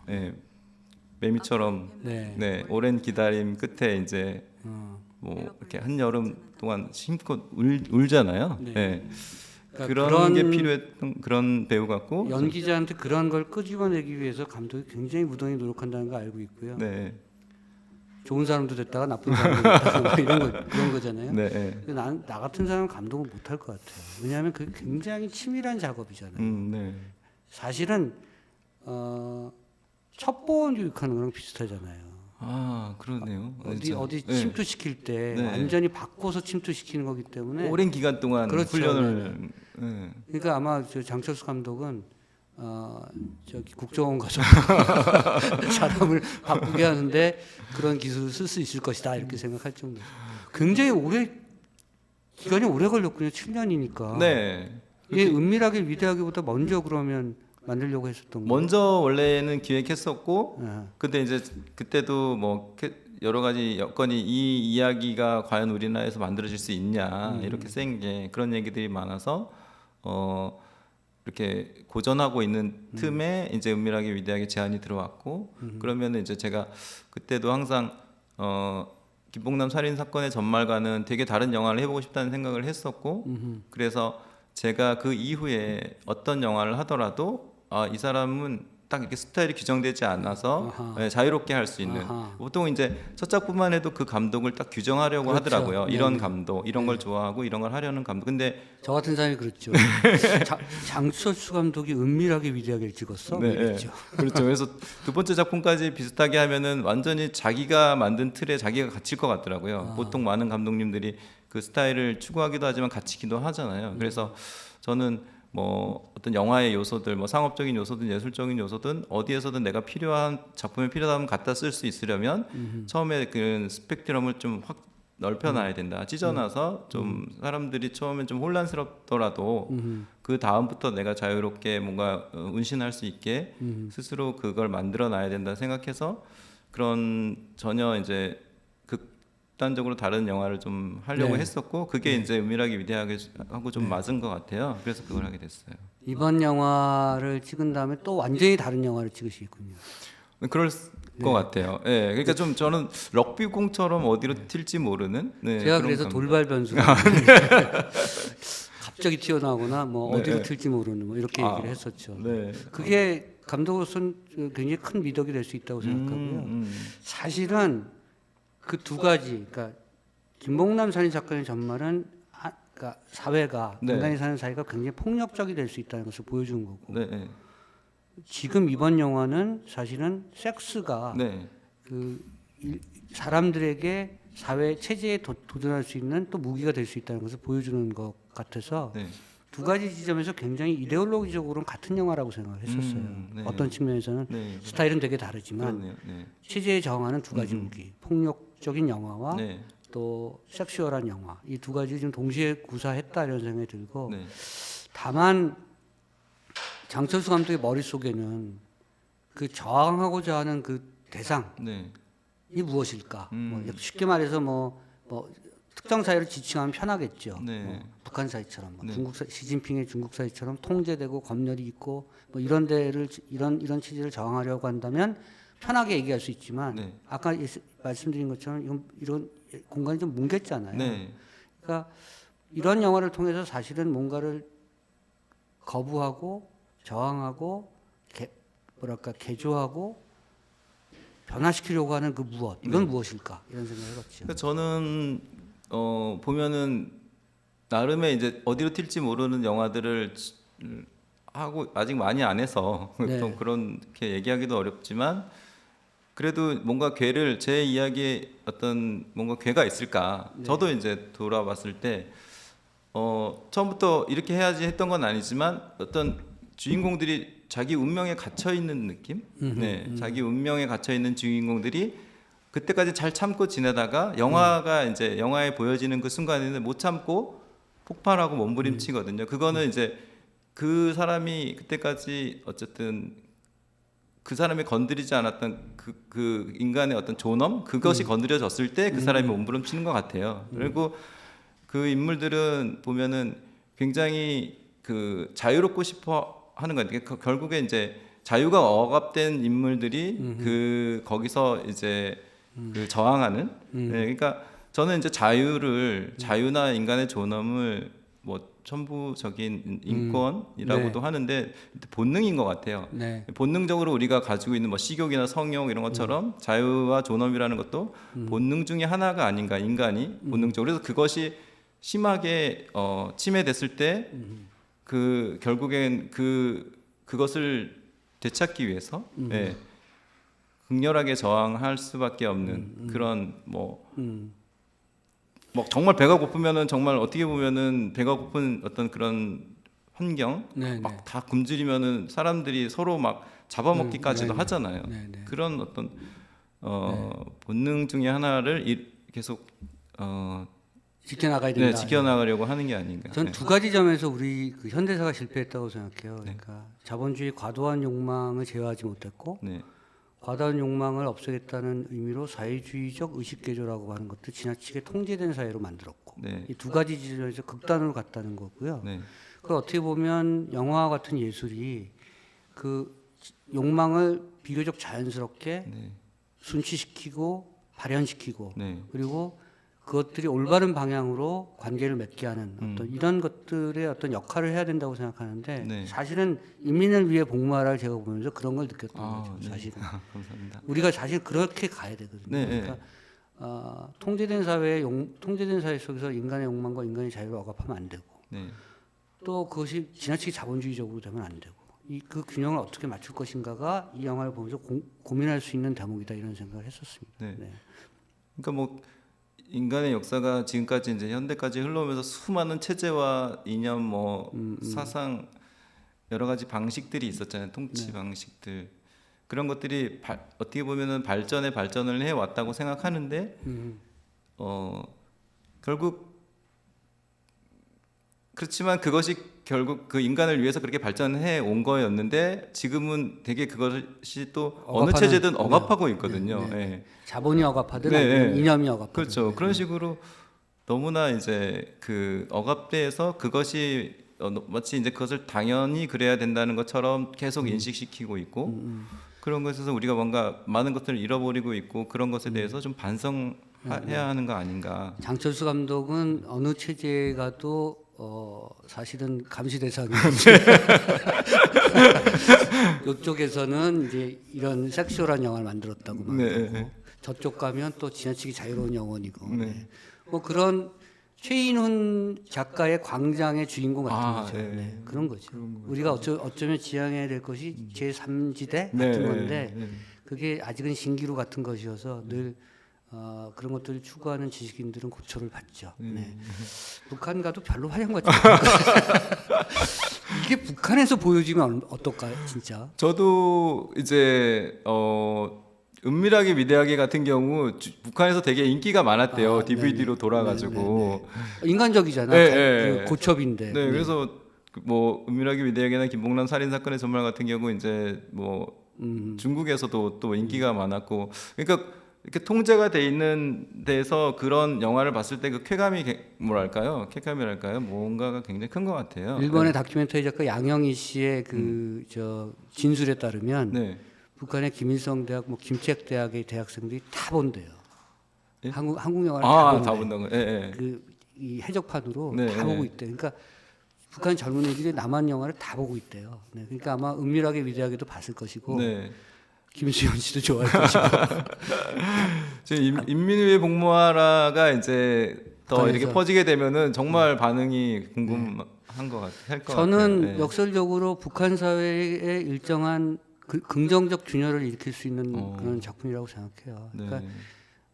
예. 매미처럼 네. 오랜 기다림 끝에 이제 뭐 이렇게 한 여름 동안 힘껏 울잖아요. 네. 네. 그러니까 그런 게 필요했던 그런 배우 같고. 연기자한테 그런 걸 끄집어내기 위해서 감독이 굉장히 무던히 노력한다는 거 알고 있고요. 네. 좋은 사람도 됐다가 나쁜 사람도 됐다가 뭐 그런 거잖아요. 네. 네. 근데 나 같은 사람은 감독을 못할 것 같아요. 왜냐하면 그게 굉장히 치밀한 작업이잖아요. 네. 사실은 첩보원 교육하는 거랑 비슷하잖아요. 아, 그러네요. 어디 네. 침투시킬 때 네. 완전히 바꿔서 침투시키는 거기 때문에 오랜 기간 동안 그렇죠. 훈련을 네. 그러니까 아마 장철수 감독은 저기 국정원 가서 사람을 바꾸게 하는데 그런 기술을 쓸 수 있을 것이다 이렇게 생각할 정도. 굉장히 기간이 오래 걸렸군요. 7년이니까. 네. 이게 은밀하게 위대하게보다 먼저 그러면 만들려고 했었던 거. 먼저 원래는 기획했었고 네. 근데 이제 그때도 뭐 여러 가지 여건이 이 이야기가 과연 우리나라에서 만들어질 수 있냐 이렇게 센 게 그런 얘기들이 많아서 이렇게 고전하고 있는 틈에 이제 은밀하게 위대하게 제안이 들어왔고 그러면은 이제 제가 그때도 항상 김봉남 살인 사건의 전말과는 되게 다른 영화를 해보고 싶다는 생각을 했었고 그래서 제가 그 이후에 어떤 영화를 하더라도 이 사람은 딱 이렇게 스타일이 규정되지 않아서 아하. 예, 자유롭게 할 수 있는. 아하. 보통 이제 첫 작품만 해도 그 감독을 딱 규정하려고 그렇죠. 하더라고요. 이런 네네. 감독, 이런 걸 좋아하고 이런 걸 하려는 감독. 근데 저 같은 사람이 그렇죠. 장철수 감독이 은밀하게 위대하게 찍었어. 네, 그렇죠. 그렇죠. 그래서 두 번째 작품까지 비슷하게 하면은 완전히 자기가 만든 틀에 자기가 갇힐 것 같더라고요. 보통 많은 감독님들이 그 스타일을 추구하기도 하지만 갇히기도 하잖아요. 그래서 저는 뭐 어떤 영화의 요소들, 뭐 상업적인 요소든 예술적인 요소든 어디에서든 내가 필요한 작품에 필요하면 갖다 쓸 수 있으려면 처음에 그 스펙트럼을 좀 확 넓혀놔야 된다. 찢어놔서 좀 사람들이 처음엔 좀 혼란스럽더라도 그 다음부터 내가 자유롭게 뭔가 운신할 수 있게 스스로 그걸 만들어놔야 된다 생각해서 그런 전혀 이제 극단적으로 다른 영화를 좀 하려고 네. 했었고 그게 이제 은밀하게 위대하게 하고 좀 맞은 것 같아요. 그래서 그걸 하게 됐어요. 이번 영화를 찍은 다음에 또 완전히 다른 영화를 찍으시겠군요. 그럴 것 같아요. 예, 그러니까 좀 저는 럭비공처럼 어디로 튈지 모르는. 네, 제가 그런 그래서 감독. 돌발 변수 갑자기 튀어나오거나 뭐 네, 어디로 네. 튈지 모르는 뭐 이렇게 아, 얘기를 했었죠. 네. 그게 감독으로서는 굉장히 큰 미덕이 될 수 있다고 생각하고요. 사실은 그 두 가지, 그러니까 김봉남 살인 사건의 전말은 그러니까 사회가 네. 인간이 사는 사회가 굉장히 폭력적이 될 수 있다는 것을 보여준 거고. 네, 네. 지금 이번 영화는 사실은 섹스가 네. 사람들에게 사회 체제에 도전할 수 있는 또 무기가 될 수 있다는 것을 보여주는 것 같아서 네. 두 가지 지점에서 굉장히 이데올로기적으로는 같은 영화라고 생각했었어요. 네. 어떤 측면에서는 네. 스타일은 되게 다르지만 그렇네요. 네. 체제에 저항하는 두 가지 무기, 폭력적인 영화와 네. 또 섹슈얼한 영화, 이 두 가지 좀 동시에 구사했다 이런 생각이 들고 네. 다만 장철수 감독의 머릿속에는 그 저항하고자 하는 그 대상이 네. 무엇일까? 뭐 쉽게 말해서 뭐 특정 사회를 지칭하면 편하겠죠. 네. 뭐 북한 사회처럼, 뭐 네. 시진핑의 중국 사회처럼 통제되고 검열이 있고 뭐 이런 데를 이런 체제를 저항하려고 한다면 편하게 얘기할 수 있지만 네. 아까 말씀드린 것처럼 이런 공간이 좀 뭉갰잖아요. 네. 그러니까 이런 영화를 통해서 사실은 뭔가를 거부하고 저항하고 개조하고 변화시키려고 하는 그 무엇 이건 무엇일까 이런 생각을 해봤죠. 그러니까 저는 보면은 나름의 이제 어디로 튈지 모르는 영화들을 하고 아직 많이 안 해서 네. 또 그렇게 얘기하기도 어렵지만 그래도 뭔가 궤를 제 이야기에 어떤 뭔가 궤가 있을까? 네. 저도 이제 돌아봤을 때 처음부터 이렇게 해야지 했던 건 아니지만 어떤 주인공들이 자기 운명에 갇혀 있는 느낌? 네, 자기 운명에 갇혀 있는 주인공들이 그때까지 잘 참고 지내다가 영화가 이제 영화에 보여지는 그 순간에는 못 참고 폭발하고 몸부림치거든요. 그거는 이제 그 사람이 그때까지 어쨌든 그 사람이 건드리지 않았던 그 인간의 어떤 존엄 그것이 건드려졌을 때 그 사람이 몸부림치는 것 같아요. 그리고 그 인물들은 보면은 굉장히 그 자유롭고 싶어 하는 거예요. 그러니까 결국에 이제 자유가 억압된 인물들이 그 거기서 이제 그 저항하는. 네, 그러니까 저는 이제 자유나 인간의 존엄을 뭐 천부적인 인권이라고도 네. 하는데 본능인 것 같아요. 네. 본능적으로 우리가 가지고 있는 뭐 식욕이나 성욕 이런 것처럼 자유와 존엄이라는 것도 본능 중에 하나가 아닌가 인간이 본능적으로 그래서 그것이 심하게 침해됐을 때 그 결국엔 그것을 되찾기 위해서 예, 극렬하게 저항할 수밖에 없는 그런 뭐 정말 배가 고프면은 정말 어떻게 보면은 배가 고픈 어떤 그런 환경 네, 막 네. 다 굶주리면은 사람들이 서로 막 잡아먹기까지도 네, 하잖아요. 네, 네. 그런 어떤 본능 중에 하나를 계속 지켜나가야 된다. 네, 지켜나가려고 하는 게 아닌가. 전 네. 두 가지 점에서 우리 그 현대사가 실패했다고 생각해요. 그러니까 자본주의 과도한 욕망을 제어하지 못했고 네. 과다한 욕망을 없애겠다는 의미로 사회주의적 의식개조라고 하는 것도 지나치게 통제된 사회로 만들었고 네. 이 두 가지 지점에서 극단으로 갔다는 거고요. 네. 그 어떻게 보면 영화와 같은 예술이 그 욕망을 비교적 자연스럽게 네. 순치시키고 발현시키고 네. 그리고 그것들이 올바른 방향으로 관계를 맺게 하는 어떤 이런 것들의 어떤 역할을 해야 된다고 생각하는데 네. 사실은 인민을 위해 복무하라를 제가 보면서 그런 걸 느꼈던 거죠. 네. 사실은 감사합니다. 우리가 사실 그렇게 가야 되거든요. 네, 그러니까 통제된 통제된 사회 속에서 인간의 욕망과 인간의 자유를 억압하면 안 되고 네. 또 그것이 지나치게 자본주의적으로 되면 안 되고 그 균형을 어떻게 맞출 것인가가 이 영화를 보면서 고민할 수 있는 대목이다 이런 생각을 했었습니다. 네. 네. 그러니까 뭐 인간의 역사가 지금까지 이제 현대까지 흘러오면서 수많은 체제와 이념, 뭐 사상 여러 가지 방식들이 있었잖아요. 통치 방식들 그런 것들이 어떻게 보면은 발전을 해 왔다고 생각하는데 결국 그렇지만 그것이 결국 그 인간을 위해서 그렇게 발전해 온 거였는데 지금은 되게 그것이 또 어느 억압하는- 체제든 억압하고 있거든요. 네, 네. 예. 자본이 억압하든 네, 아니면 네. 이념이 억압하든 그렇죠. 그런 식으로 너무나 이제 그 억압돼서 그것이 마치 이제 그것을 당연히 그래야 된다는 것처럼 계속 인식시키고 있고 그런 것에서 우리가 뭔가 많은 것들을 잃어버리고 있고 그런 것에 대해서 좀 반성해야 하는 거 아닌가. 장철수 감독은 어느 체제에 가도 사실은 감시 대상이 이쪽에서는 이제 이런 섹슈얼한 영화를 만들었다고 말하고 네. 저쪽 가면 또 지나치게 자유로운 영혼이고 네. 네. 뭐 그런 최인훈 작가의 광장의 주인공 같은 거죠. 네. 네. 그런 거죠. 우리가 어쩌면 지향해야 될 것이 제3지대 네. 같은 건데 네. 그게 아직은 신기루 같은 것이어서 늘 그런 것들을 추구하는 지식인들은 고초를 받죠. 네. 북한 가도 별로 환영받지 않아요. 이게 북한에서 보여지면 어떨까요, 진짜? 저도 이제 은밀하게 위대하게 같은 경우 북한에서 되게 인기가 많았대요. DVD로 돌아가지고. 인간적이잖아. 네, 그 네. 고첩인데. 네, 그래서 뭐 은밀하게 위대하게나 김봉남 살인 사건의 전말 같은 경우 이제 뭐 중국에서도 또 인기가 많았고, 그러니까 이렇게 통제가 돼 있는 데서 그런 영화를 봤을 때 그 쾌감이 뭐랄까요? 쾌감이랄까요? 뭔가가 굉장히 큰 것 같아요. 일본의 다큐멘터리 작가 양영희 씨의 저 진술에 따르면 네. 북한의 김일성 대학, 뭐 김책 대학의 대학생들이 다 본대요. 예? 한국 영화를 다 본대. 다 본다고. 예, 예. 이 해적판으로 네, 다 네. 보고 있대. 그러니까 북한 젊은이들이 남한 영화를 다 보고 있대요. 네, 그러니까 아마 은밀하게 위대하게도 봤을 것이고 네. 김수현 씨도 좋아할 것이고. 지금 인민을 위해 복무하라가 이제 더 북한에서. 이렇게 퍼지게 되면은 정말 반응이 궁금한 것 할 것 같아요. 저는 네. 역설적으로 북한 사회에 일정한 긍정적 균열을 일으킬 수 있는 그런 작품이라고 생각해요. 네.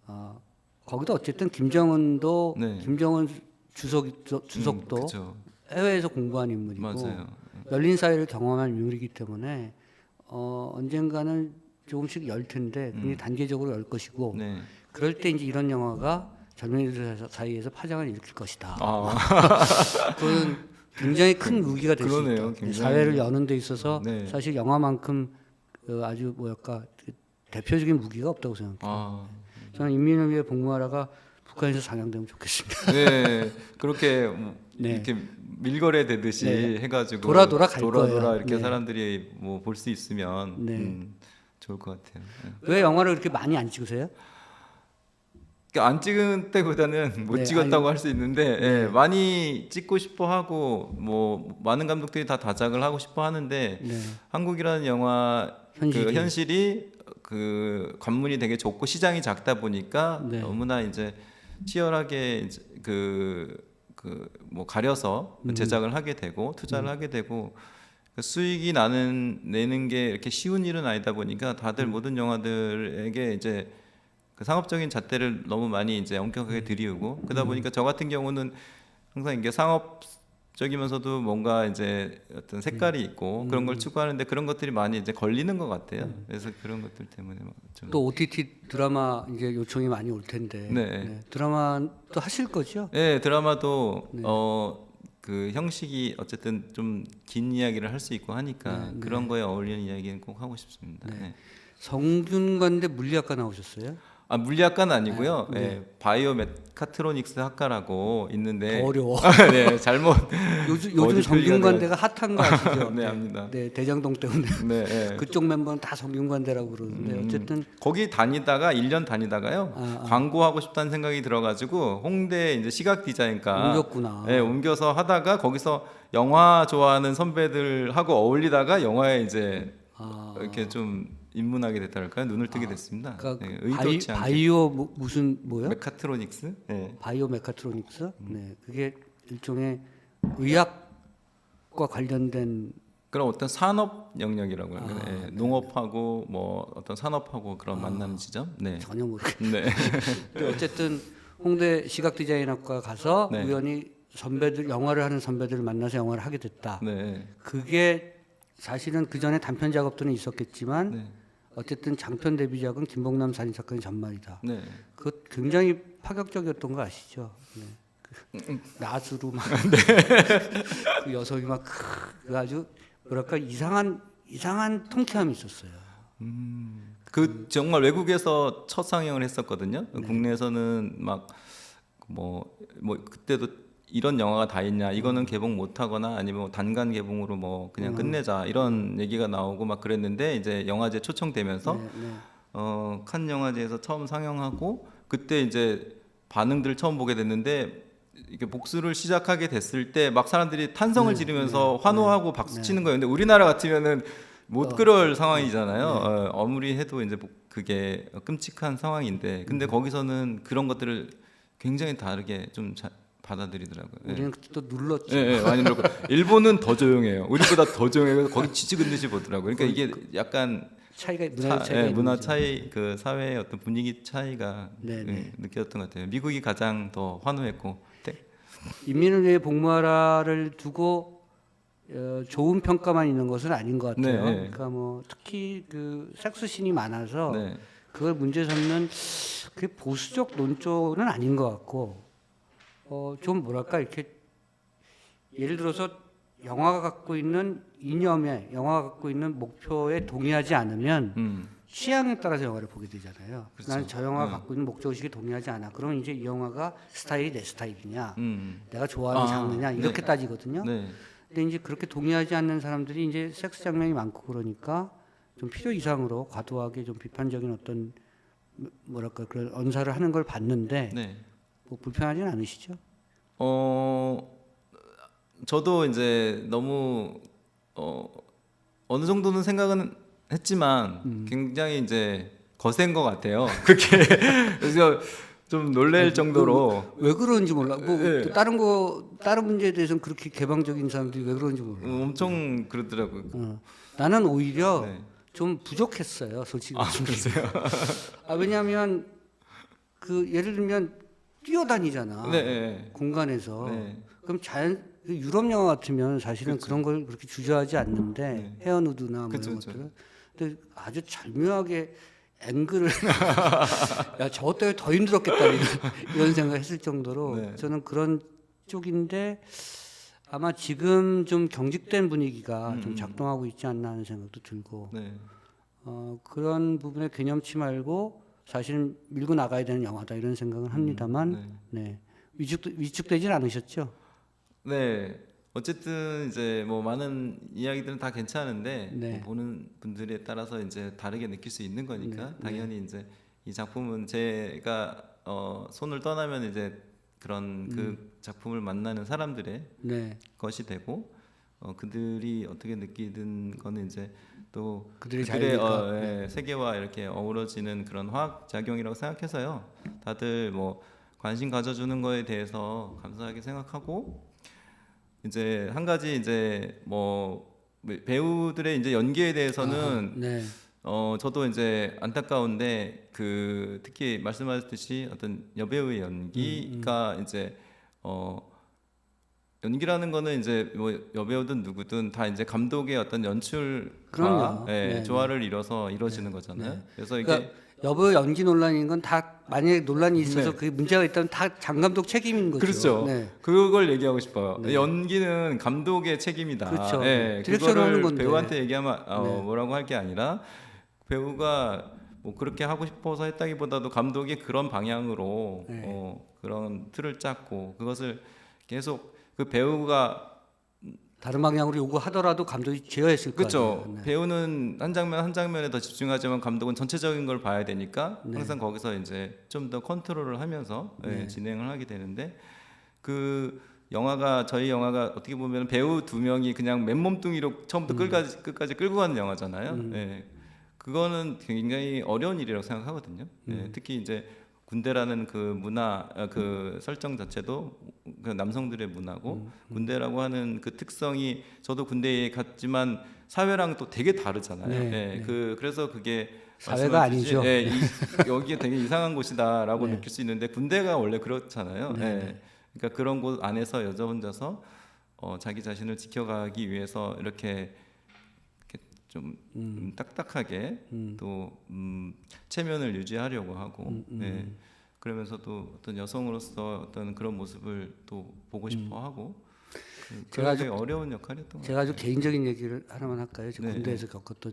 그러니까 거기도 어쨌든 김정은도 네. 김정은 주석도 그쵸. 해외에서 공부한 인물이고 맞아요. 열린 사회를 경험한 인물이기 때문에 언젠가는 조금씩 열 텐데 굉장히 단계적으로 열 것이고 네. 그럴 때 이제 이런 영화가 젊은이들 사이에서 파장을 일으킬 것이다. 그건 굉장히 큰 무기가 될 수 그러네요. 있다. 굉장히. 사회를 여는 데 있어서 네. 사실 영화만큼 아주 뭐랄까 대표적인 무기가 없다고 생각해요. 저는 인민을 위해 복무하라가 북한에서 상영되면 좋겠습니다. 네. 그렇게 네. 이렇게 밀거래 되듯이 네. 해가지고 돌아 갈 거예요. 이렇게 네. 사람들이 뭐 볼 수 있으면 네. 좋을 것 같아요. 네. 왜 영화를 그렇게 많이 안 찍으세요? 그러니까 안 찍은 때보다는 못 네, 찍었다고 할 수 있는데 예, 많이 찍고 싶어 하고 뭐 많은 감독들이 다 다작을 하고 싶어 하는데 네. 한국이라는 영화 현실이. 그 현실이 그 관문이 되게 좁고 시장이 작다 보니까 네. 너무나 이제 치열하게 이제 뭐 가려서 제작을 하게 되고 투자를 하게 되고 수익이 내는 게 이렇게 쉬운 일은 아니다 보니까 다들 모든 영화들에게 이제 그 상업적인 잣대를 너무 많이 이제 엄격하게 들이우고 그러다 보니까 저 같은 경우는 항상 이게 상업적이면서도 뭔가 이제 어떤 색깔이 있고 그런 걸 추구하는데 그런 것들이 많이 이제 걸리는 것 같아요. 그래서 그런 것들 때문에 좀 또 OTT 드라마 이제 요청이 많이 올 텐데 네. 드라마도 하실 거죠? 네, 드라마도 네. 그 형식이 어쨌든 좀 긴 이야기를 할 수 있고 하니까 그런 거에 어울리는 이야기는 꼭 하고 싶습니다. 네. 네. 성균관대 물리학과 나오셨어요? 아 물리학과는 아니고요. 네. 예, 바이오 메카트로닉스 학과라고 있는데 더 어려워. 네, 잘못 요즘 어디 정균관대가 핫한 거 아시죠? 네, 압니다. 네, 대장동 때문에 네, 예. 그쪽 멤버는 다 정균관대라고 그러는데 어쨌든 거기 다니다가 1년 다니다가요. 광고하고 싶다는 생각이 들어가지고 홍대 이제 시각 디자인과 옮겼구나. 네, 옮겨서 하다가 거기서 영화 좋아하는 선배들하고 어울리다가 영화에 이제 이렇게 좀 입문하게 됐달까요? 눈을 뜨게 됐습니다. 그러니까 네, 의도치 않게. 바이오 무슨 뭐요? 메카트로닉스? 네. 바이오 메카트로닉스? 네, 그게 일종의 의학과 관련된 그런 어떤 산업 영역이라고 할까요? 네. 농업하고 뭐 어떤 산업하고 그런 만남 지점. 네. 전혀 모르겠어요. 네. 근데 어쨌든 홍대 시각 디자인학과 가서 네. 우연히 선배들 영화를 하는 선배들을 만나서 영화를 하게 됐다. 네. 그게 사실은 그 전에 단편 작업들은 있었겠지만 네. 어쨌든 장편 데뷔작은 김봉남 살인 사건의 전말이다. 네. 그 굉장히 파격적이었던 거 아시죠? 네. 나수로 막 그 여성이 막 그 아주 뭐랄까 이상한 통쾌함이 있었어요. 그 정말 외국에서 첫 상영을 했었거든요. 국내에서는 막 뭐 그때도 이런 영화가 다 있냐, 이거는 개봉 못하거나 아니면 단간 개봉으로 뭐 그냥 끝내자 이런 얘기가 나오고 막 그랬는데 이제 영화제 초청되면서 칸 영화제에서 처음 상영하고 그때 이제 반응들을 처음 보게 됐는데 이게 복수를 시작하게 됐을 때 막 사람들이 탄성을 지르면서 환호하고 박수 치는 거예요. 근데 우리나라 같으면은 못 그럴 상황이잖아요. 아무리 해도 이제 그게 끔찍한 상황인데 근데 거기서는 그런 것들을 굉장히 다르게 좀 받아들이더라고요. 예. 우리는 그때 또 눌렀죠. 예, 많이 늘었고 일본은 더 조용해요. 우리보다 더 조용해요. 거기 지지근 듯이 보더라고요. 그러니까 이게 약간 차이가 문화 차이가 있는 문화 거죠. 차이, 그 사회의 어떤 분위기 차이가 느꼈던 것 같아요. 미국이 가장 더 환호했고. 네. 인민을 위해 복무하라를 두고 좋은 평가만 있는 것은 아닌 것 같아요. 네. 그러니까 뭐 특히 그 섹스씬이 많아서 네. 그걸 문제 삼는 그 보수적 논조는 아닌 것 같고 좀 뭐랄까 이렇게 예를 들어서 영화가 갖고 있는 이념에 영화가 갖고 있는 목표에 동의하지 않으면 취향에 따라서 영화를 보게 되잖아요. 그렇죠. 나는 저 영화가 갖고 있는 목적의식에 동의하지 않아. 그러면 이제 이 영화가 스타일이 내 스타일이냐, 내가 좋아하는 장르냐 이렇게 네. 따지거든요. 네. 근데 이제 그렇게 동의하지 않는 사람들이 이제 섹스 장면이 많고 그러니까 좀 필요 이상으로 과도하게 좀 비판적인 어떤 뭐랄까 그런 언사를 하는 걸 봤는데 네. 뭐 불편하지는 않으시죠? 저도 이제 너무 어느 정도는 생각은 했지만 굉장히 이제 거센 것 같아요. 그렇게 그래서 좀 놀랄 정도로 왜 그런지 몰라. 뭐 네. 다른 문제에 대해서는 그렇게 개방적인 사람들이 왜 그런지 몰라. 엄청 그러더라고요. 나는 오히려 네. 좀 부족했어요, 솔직히. 그러세요? 왜냐하면 그 예를 들면 뛰어다니잖아. 네. 공간에서. 네. 그럼 그 유럽 영화 같으면 사실은 그런 걸 그렇게 주저하지 않는데 헤어누드나 뭐 그쵸, 이런 그쵸. 것들은. 근데 아주 절묘하게 앵글을 야, 저것 때문에 더 힘들었겠다 이런 생각을 했을 정도로 네. 저는 그런 쪽인데 아마 지금 좀 경직된 분위기가 좀 작동하고 있지 않나 하는 생각도 들고 네. 그런 부분에 개념치 말고 사실은 밀고 나가야 되는 영화다 이런 생각은 합니다만 네. 위축되진 않으셨죠? 네. 어쨌든 이제 뭐 많은 이야기들은 다 괜찮은데 네. 뭐 보는 분들에 따라서 이제 다르게 느낄 수 있는 거니까 당연히 이제 이 작품은 제가 손을 떠나면 이제 그런 그 작품을 만나는 사람들의 네. 것이 되고 그들이 어떻게 느끼든 거는 이제 또 그들의 그들의 자유니까. 세계와 이렇게 어우러지는 그런 화학 작용이라고 생각해서요. 다들 뭐 관심 가져주는 거에 대해서 감사하게 생각하고 이제 한 가지 이제 뭐 배우들의 이제 연기에 대해서는 네. 저도 이제 안타까운데 그 특히 말씀하셨듯이 어떤 여배우의 연기가 이제 연기라는 거는 이제 뭐 여배우든 누구든 다 이제 감독의 어떤 연출과 그럼요. 네, 조화를 이뤄서 이루어지는 거잖아요. 그래서 이게 그러니까 여보 연기 논란인 건 다 만약에 논란이 있어서 네. 그게 문제가 있다면 다 장감독 책임인 거죠. 그렇죠. 네. 그걸 얘기하고 싶어요. 연기는 감독의 책임이다. 그렇죠. 네, 디렉션을 하는 그거를 건데. 배우한테 얘기하면 뭐라고 할 게 아니라 배우가 뭐 그렇게 하고 싶어서 했다기보다도 감독이 그런 방향으로 네. 그런 틀을 짰고 그것을 계속 그 배우가 다른 방향으로 요구하더라도 감독이 제어했을 거예요. 그렇죠. 네. 배우는 한 장면 한 장면에 더 집중하지만 감독은 전체적인 걸 봐야 되니까 네. 항상 거기서 이제 좀 더 컨트롤을 하면서 네. 진행을 하게 되는데 그 영화가 저희 영화가 어떻게 보면 배우 두 명이 그냥 맨몸뚱이로 처음부터 끝까지 끌고 가는 영화잖아요. 예. 그거는 굉장히 어려운 일이라고 생각하거든요. 예. 특히 이제 군대라는 그 문화 그 설정 자체도 그 남성들의 문화고 군대라고 하는 그 특성이 저도 군대에 갔지만 사회랑 또 되게 다르잖아요. 네, 예. 네. 그래서 그게 사회가 말씀하셨듯이, 아니죠. 예, 여기에 되게 이상한 곳이다라고 네. 느낄 수 있는데 군대가 원래 그렇잖아요. 네, 예. 네. 그러니까 그런 곳 안에서 여자 혼자서 자기 자신을 지켜가기 위해서 이렇게 좀 딱딱하게 또 체면을 유지하려고 하고 네. 그러면서도 어떤 여성으로서 어떤 그런 모습을 또 보고 싶어하고 제가 되게 어려운 역할이었던 것 제가 아주 같아요. 개인적인 얘기를 하나만 할까요? 제가 네. 군대에서 겪었던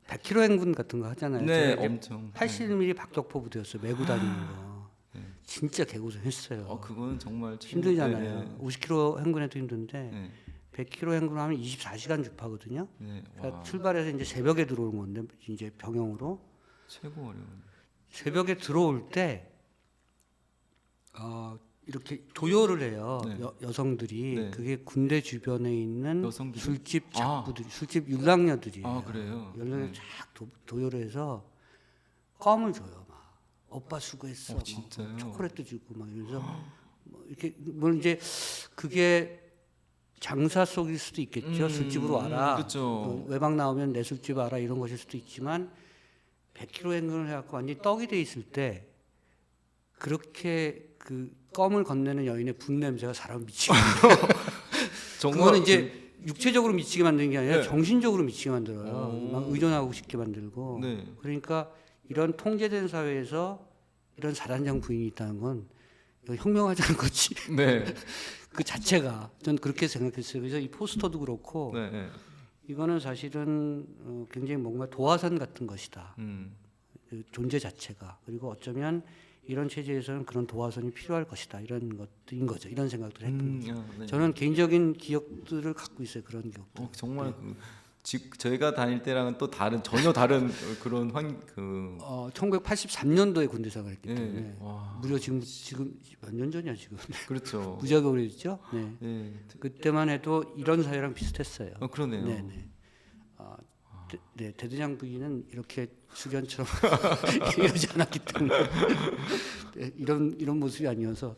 100km 행군 같은 거 하잖아요. 네, 제가 이제 엄청. 81mm 박격포 부대였어요. 메고 다니는 거. 진짜 개고생했어요. 그거는 정말 힘들잖아요. 네, 50km 행군해도 힘든데 네, 100km 행군하면 24시간 주파거든요. 네. 그러니까 와, 출발해서 이제 새벽에 들어오는 건데 이제 병영으로 최고 어려운. 새벽에 들어올 때 이렇게 도요를 해요. 네. 여성들이 네. 그게 군대 주변에 있는 여성들이? 술집 아. 작부들, 술집 율랑녀들이에요. 아, 그래요? 연락을 네. 쫙 도요를 해서 껌을 줘요. 막 오빠 수고했어. 막 진짜요? 초콜릿도 주고 막 이러면서 뭐 이렇게 뭐 이제 그게 장사 속일 수도 있겠죠. 술집으로 와라. 그렇죠. 외박 나오면 내 술집 와라 이런 것일 수도 있지만 100km 행군을 해갖고 완전히 떡이 돼 있을 때 그렇게 그 껌을 건네는 여인의 분 냄새가 사람을 미치게 만들어요. 그거는 이제 육체적으로 미치게 만드는 게 아니라 네. 정신적으로 미치게 만들어요. 막 의존하고 싶게 만들고. 네. 그러니까 이런 통제된 사회에서 이런 사단장 부인이 있다는 건 이거 혁명하자는 거지. 네. 그 자체가 전 그렇게 생각했어요. 그래서 이 포스터도 그렇고 네. 네. 이거는 사실은 굉장히 뭔가 도화선 같은 것이다. 그 존재 자체가. 그리고 어쩌면 이런 체제에서는 그런 도화선이 필요할 것이다. 이런 것들인 거죠. 이런 생각들을 했던 거죠. 네. 저는 개인적인 기억들을 갖고 있어요. 그런 기억들. 정말 저희가 다닐 때랑은 또 전혀 다른 그런 1983년도에 군대 생활을 했기 네. 때문에 와. 무려 지금 몇 년 전이야 지금. 그렇죠. 무지하게 오래됐죠. 네. 네. 그때만 해도 이런 사회랑 비슷했어요. 그러네요. 네네. 네, 대대장 부인은 이렇게 수련처럼 이러지 않았기 때문에 네, 이런 모습이 아니어서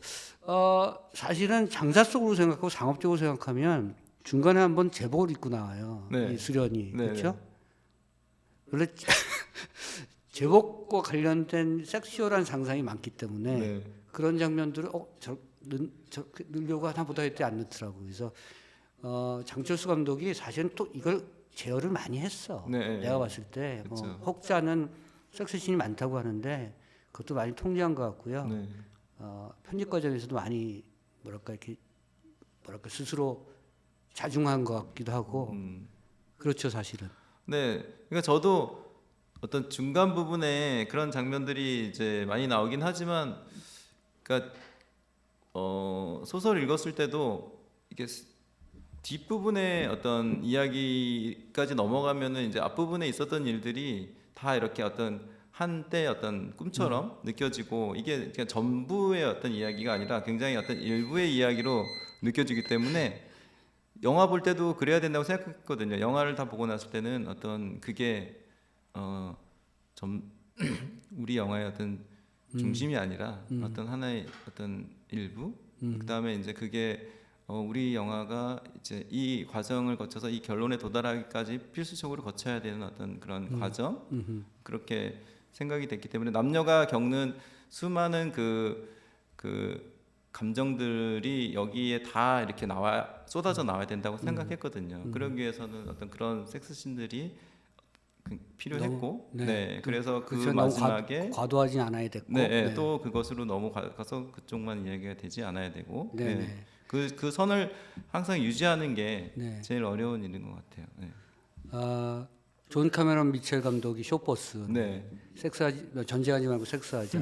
사실은 장사 속으로 생각하고 상업적으로 생각하면 중간에 한번 제복을 입고 나와요. 네. 이 수련이 네, 그렇죠? 원래 제복과 관련된 섹슈얼한 상상이 많기 때문에 네. 그런 장면들을 저 넣으려고 하나 보다 했더니 안 넣더라고. 그래서 장철수 감독이 사실은 또 이걸 제어를 많이 했어. 네. 내가 봤을 때 뭐 그쵸. 혹자는 섹스씬이 많다고 하는데 그것도 많이 통제한 것 같고요. 네. 편집 과정에서도 많이 이렇게 스스로 자중한 것 같기도 하고 그렇죠 사실은. 네. 그러니까 저도 어떤 중간 부분에 그런 장면들이 이제 많이 나오긴 하지만, 그러니까 소설 읽었을 때도 이게 뒷부분에 어떤 이야기까지 넘어가면은 이제 앞부분에 있었던 일들이 다 이렇게 어떤 한때 어떤 꿈처럼 느껴지고 이게 그냥 전부의 어떤 이야기가 아니라 굉장히 어떤 일부의 이야기로 느껴지기 때문에 영화 볼 때도 그래야 된다고 생각했거든요. 영화를 다 보고 났을 때는 어떤 그게 우리 영화의 어떤 중심이 아니라 어떤 하나의 어떤 일부. 그다음에 이제 그게 우리 영화가 이제 이 과정을 거쳐서 이 결론에 도달하기까지 필수적으로 거쳐야 되는 어떤 그런 과정, 그렇게 생각이 됐기 때문에 남녀가 겪는 수많은 그 감정들이 여기에 다 이렇게 쏟아져 나와야 된다고 생각했거든요. 그러기 위해서는 어떤 그런 섹스씬들이 필요했고, 네, 그래서 그 그렇죠. 마지막에 너무 과도하지 않아야 됐고, 네, 또 그것으로 넘어가서 그쪽만 이야기가 되지 않아야 되고, 네. 그 선을 항상 유지하는 게 네. 제일 어려운 일인 것 같아요. 네. 존 카메론 미첼 감독이 쇼버스 네. 섹스하지 전쟁하지 말고 섹스하자.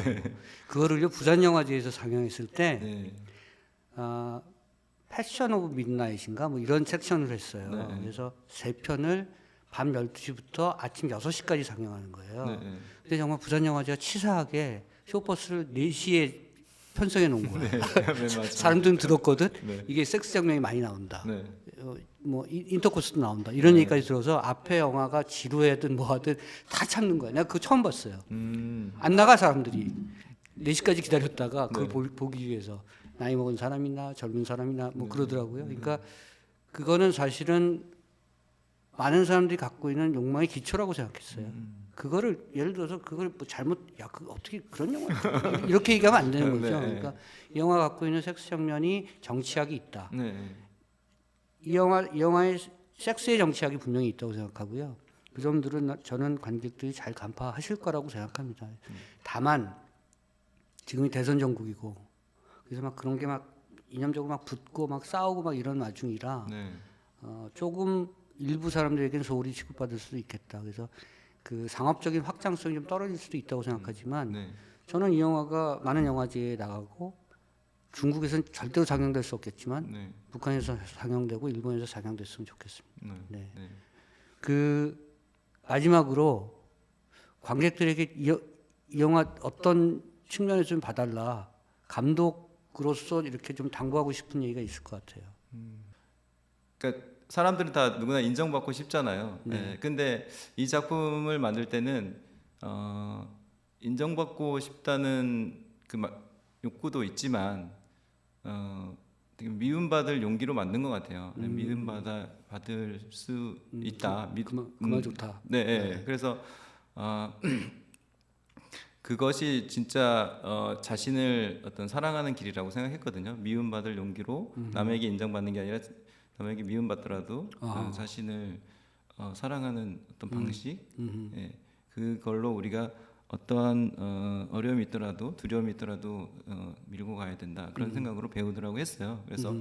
그거를요 부산 영화제에서 상영했을 때 네. 패션 오브 midnight인가 뭐 이런 섹션을 했어요. 네. 그래서 3편을 밤 12시부터 아침 6시까지 상영하는 거예요. 네. 근데 정말 부산 영화제가 치사하게 쇼버스를 4시에 편성해 놓은 거예요. 네, 맞아요. 사람들은 들었거든. 네. 이게 섹스 장면이 많이 나온다. 네. 뭐 인터코스도 나온다. 이런 얘기까지 들어서 앞에 영화가 지루하든 뭐하든 다 참는 거야. 내가 그거 처음 봤어요. 안 나가 사람들이 4시까지 기다렸다가 그걸 보기 위해서 나이 먹은 사람이나 젊은 사람이나 뭐 그러더라고요. 그러니까 그거는 사실은 많은 사람들이 갖고 있는 욕망의 기초라고 생각했어요. 그거를 예를 들어서 그걸 뭐 잘못 그 어떻게 그런 영화 이렇게 얘기하면 안 되는 거죠. 네. 그러니까 이 영화 갖고 있는 섹스 장면이 정치학이 있다. 네. 이 영화의 섹스의 정치학이 분명히 있다고 생각하고요. 그 점들은 저는 관객들이 잘 간파하실 거라고 생각합니다. 다만 지금이 대선 정국이고 그래서 막 그런 게 막 이념적으로 막 붙고 막 싸우고 막 이런 와중이라 네. 조금 일부 사람들에게는 소홀히 취급받을 수도 있겠다. 그래서 그 상업적인 확장성이 좀 떨어질 수도 있다고 생각하지만 네. 저는 이 영화가 많은 영화제에 나가고 중국에서는 절대로 상영될 수 없겠지만 네. 북한에서 상영되고 일본에서 상영됐으면 좋겠습니다. 네. 네. 네. 그 마지막으로 관객들에게 이 영화 어떤 측면에서 좀 봐달라 감독으로서 이렇게 좀 당부하고 싶은 얘기가 있을 것 같아요. 그러니까 사람들은 다 누구나 인정받고 싶잖아요. 네. 네. 근데 이 작품을 만들 때는 인정받고 싶다는 그 욕구도 있지만 되게 미움받을 용기로 만든 것 같아요. 미움받을 수 있다. 그 말 좋다. 네, 네. 그래서 그것이 진짜 자신을 어떤 사랑하는 길이라고 생각했거든요. 미움받을 용기로 남에게 인정받는 게 아니라 남에게 미움받더라도 자신을 사랑하는 어떤 방식, 예, 그걸로 우리가 어떠한 어려움이 있더라도 두려움이 있더라도 밀고 가야 된다 그런 생각으로 배우더라고 했어요. 그래서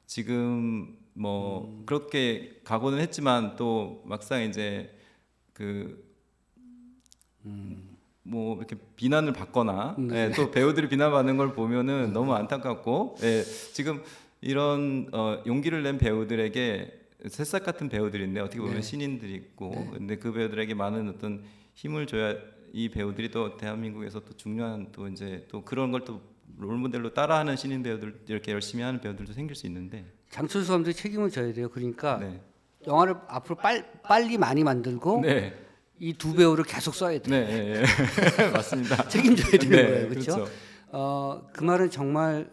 지금 뭐 그렇게 각오는 했지만 또 막상 이제 뭐 이렇게 비난을 받거나 예, 또 배우들이 비난받는 걸 보면은 너무 안타깝고 예, 지금 이런 용기를 낸 배우들에게 새싹 같은 배우들인데 어떻게 보면 신인들이 있고 근데 그 배우들에게 많은 어떤 힘을 줘야 이 배우들이 또 대한민국에서 또 중요한 또 이제 또 그런 걸 또 롤모델로 따라하는 신인 배우들 이렇게 열심히 하는 배우들도 생길 수 있는데 장철수 감독이 책임을 져야 돼요. 그러니까 네. 영화를 앞으로 빨리 많이 만들고 네. 이 두 배우를 계속 써야 돼요. 네, 맞습니다. 책임져야 되는 네, 거예요. 그렇죠? 그 말은 정말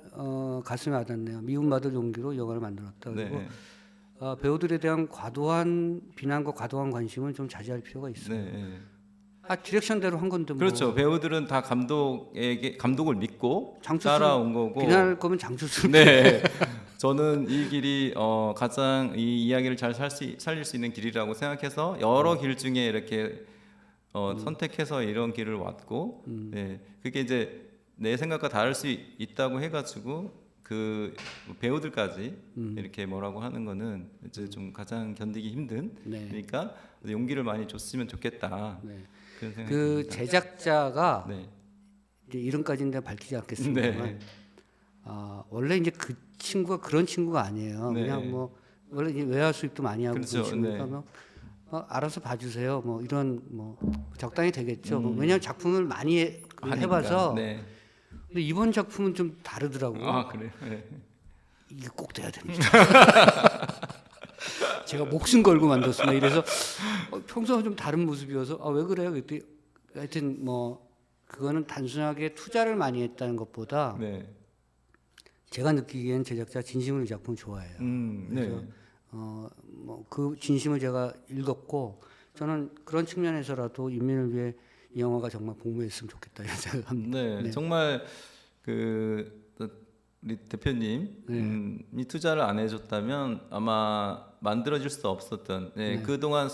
가슴에 와닿네요. 미움받을 용기로 영화를 만들었다. 그리고 네. 배우들에 대한 과도한 비난과 과도한 관심은 좀 자제할 필요가 있어요. 네. 디렉션대로 한 건데 뭐. 그렇죠. 배우들은 다 감독을 믿고 장철수 따라온 거고. 비난할 거면 장철수. 네. 저는 이 길이 가장 이 이야기를 잘 살릴 수 있는 길이라고 생각해서 여러 길 중에 이렇게 선택해서 이런 길을 왔고, 네. 그게 이제 내 생각과 다를 수 있다고 해가지고 그 배우들까지 이렇게 뭐라고 하는 거는 이제 좀 가장 견디기 힘든. 네. 그러니까 용기를 많이 줬으면 좋겠다. 네. 그런 생각이 그 듭니다. 제작자가 네. 이제 이름까지는 내가 밝히지 않겠습니다만 네. 원래 이제 그 친구가 그런 친구가 아니에요. 네. 그냥 뭐 원래 이제 외화 수입도 많이 하고 그렇죠. 그런 친구니까 네. 뭐 알아서 봐주세요. 뭐 이런 뭐 적당히 되겠죠. 뭐 왜냐하면 작품을 많이 해봐서. 네. 근데 이번 작품은 좀 다르더라고요. 아 그래요. 네. 이게 꼭 돼야 됩니다. 제가 목숨 걸고 만들었습니다. 이래서 평소와 좀 다른 모습이어서 왜 그래요? 그랬더니 하여튼 뭐 그거는 단순하게 투자를 많이 했다는 것보다 네. 제가 느끼기엔 제작자 진심으로 이 작품 좋아해요. 그래서 네. 뭐 그 진심을 제가 읽었고 저는 그런 측면에서라도 인민을 위해 이 영화가 정말 공모했으면 좋겠다 이런 생각합니다. 네. 정말 우리 대표님이 투자를 안 해줬다면 아마 만들어질 수 없었던 그동안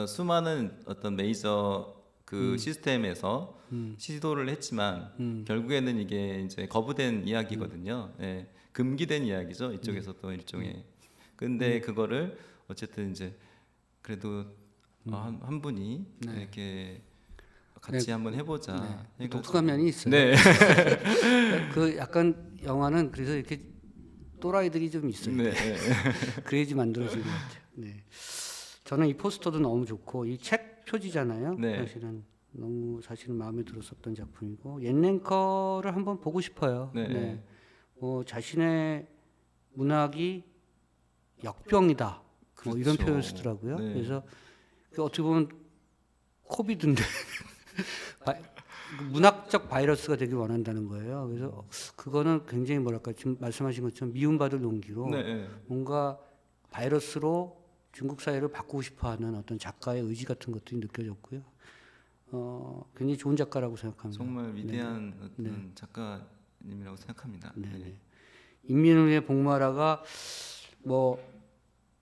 수많은 어떤 메이저 그 시스템에서 시도를 했지만 결국에는 이게 이제 거부된 이야기거든요. 네, 금기된 이야기죠. 이쪽에서 또 일종의. 근데 그거를 어쨌든 이제 그래도 한 분이 네. 이렇게 같이 네. 한번 해보자. 네. 해가지고. 독특한 면이 있어요. 네. 그 약간 영화는 그래서 이렇게 또라이들이 좀 있어요. 네. 그래야지 만들어지는 것 같아요. 네. 저는 이 포스터도 너무 좋고 이 책 표지잖아요. 네. 사실은 너무 사실은 마음에 들었었던 작품이고 옛 랭커를 한번 보고 싶어요. 네. 자신의 문학이 역병이다. 뭐 이런 그렇죠. 표현을 쓰더라고요. 네. 그래서 어떻게 보면 코비드인데 문학적 바이러스가 되길 원한다는 거예요. 그래서 그거는 굉장히 뭐랄까 지금 말씀하신 것처럼 미움받을 용기로 네. 뭔가 바이러스로 중국 사회를 바꾸고 싶어하는 어떤 작가의 의지 같은 것들이 느껴졌고요. 굉장히 좋은 작가라고 생각합니다. 정말 위대한 어떤 작가님이라고 생각합니다. 네. 인민을 위해 복무하라가 뭐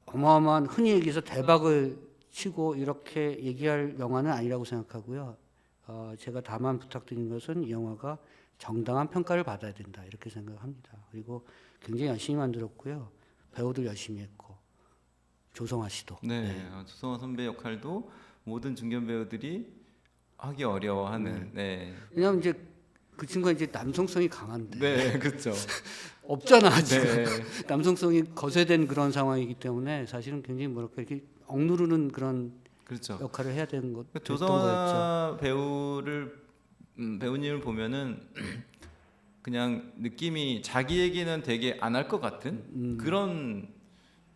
어마어마한 흔히 얘기해서 대박을 치고 이렇게 얘기할 영화는 아니라고 생각하고요. 제가 다만 부탁드린 것은 이 영화가 정당한 평가를 받아야 된다 이렇게 생각합니다. 그리고 굉장히 열심히 만들었고요. 배우들 열심히 했고 조성아 씨도. 네. 조성아 선배 역할도 모든 중견 배우들이 하기 어려워하는. 네. 왜냐하면 이제 그 친구가 이제 남성성이 강한데 네, 그렇죠. 없잖아 지금. 네. 남성성이 거세된 그런 상황이기 때문에 사실은 굉장히 뭐랄까 이렇게 억누르는 그런 그렇죠. 역할을 해야 되는 것 됐던 거였죠. 조성아 배우님을 보면은 그냥 느낌이 자기 얘기는 되게 안 할 것 같은 그런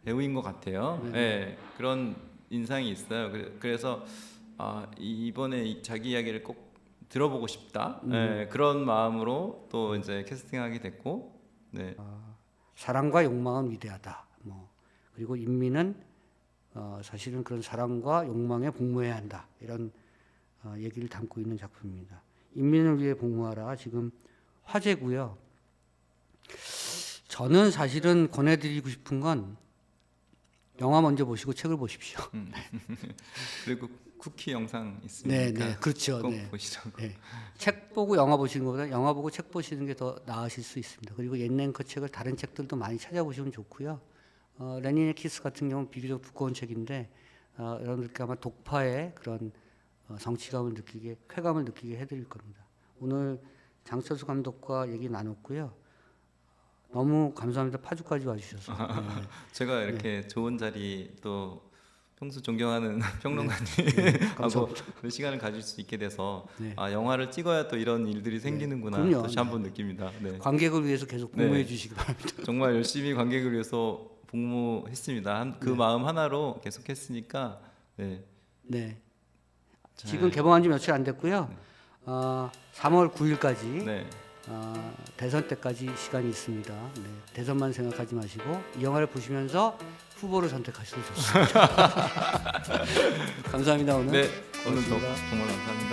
배우인 것 같아요. 네. 그런 인상이 있어요. 그래서 이번에 자기 이야기를 꼭 들어보고 싶다. 네, 그런 마음으로 또 이제 캐스팅하게 됐고, 네. 사랑과 욕망은 위대하다. 그리고 인민은 사실은 그런 사랑과 욕망에 복무해야 한다. 이런 얘기를 담고 있는 작품입니다. 인민을 위해 복무하라 지금 화제고요. 저는 사실은 권해드리고 싶은 건 영화 먼저 보시고 책을 보십시오. 그리고 쿠키 영상 있으니까 네, 그렇죠. 꼭 네. 보시라고. 네. 책 보고 영화 보시는 것보다 영화 보고 책 보시는 게 더 나으실 수 있습니다. 그리고 옛랭커 책을 다른 책들도 많이 찾아보시면 좋고요. 레닌의 키스 같은 경우는 비교적 두꺼운 책인데 여러분들께 아마 독파의 그런 성취감을 느끼게, 쾌감을 느끼게 해드릴 겁니다. 오늘 장철수 감독과 얘기 나눴고요. 너무 감사합니다. 파주까지 와주셔서. 네. 제가 이렇게 좋은 자리 또 평소 존경하는 평론가님 하고 시간을 가질 수 있게 돼서 네. 영화를 찍어야 또 이런 일들이 생기는구나 그럼요. 다시 한번 느낍니다. 네. 관객을 위해서 계속 복무해 주시기 바랍니다. 정말 열심히 관객을 위해서 복무했습니다. 그 마음 하나로 계속했으니까 네. 네. 잘- 지금 개봉한 지 며칠 안 됐고요. 3월 9일까지 네. 대선 때까지 시간이 있습니다. 네. 대선만 생각하지 마시고 이 영화를 보시면서 후보를 선택하셔도 좋습니다. 감사합니다 오늘. 네. 오늘도 고맙습니다. 정말 감사합니다.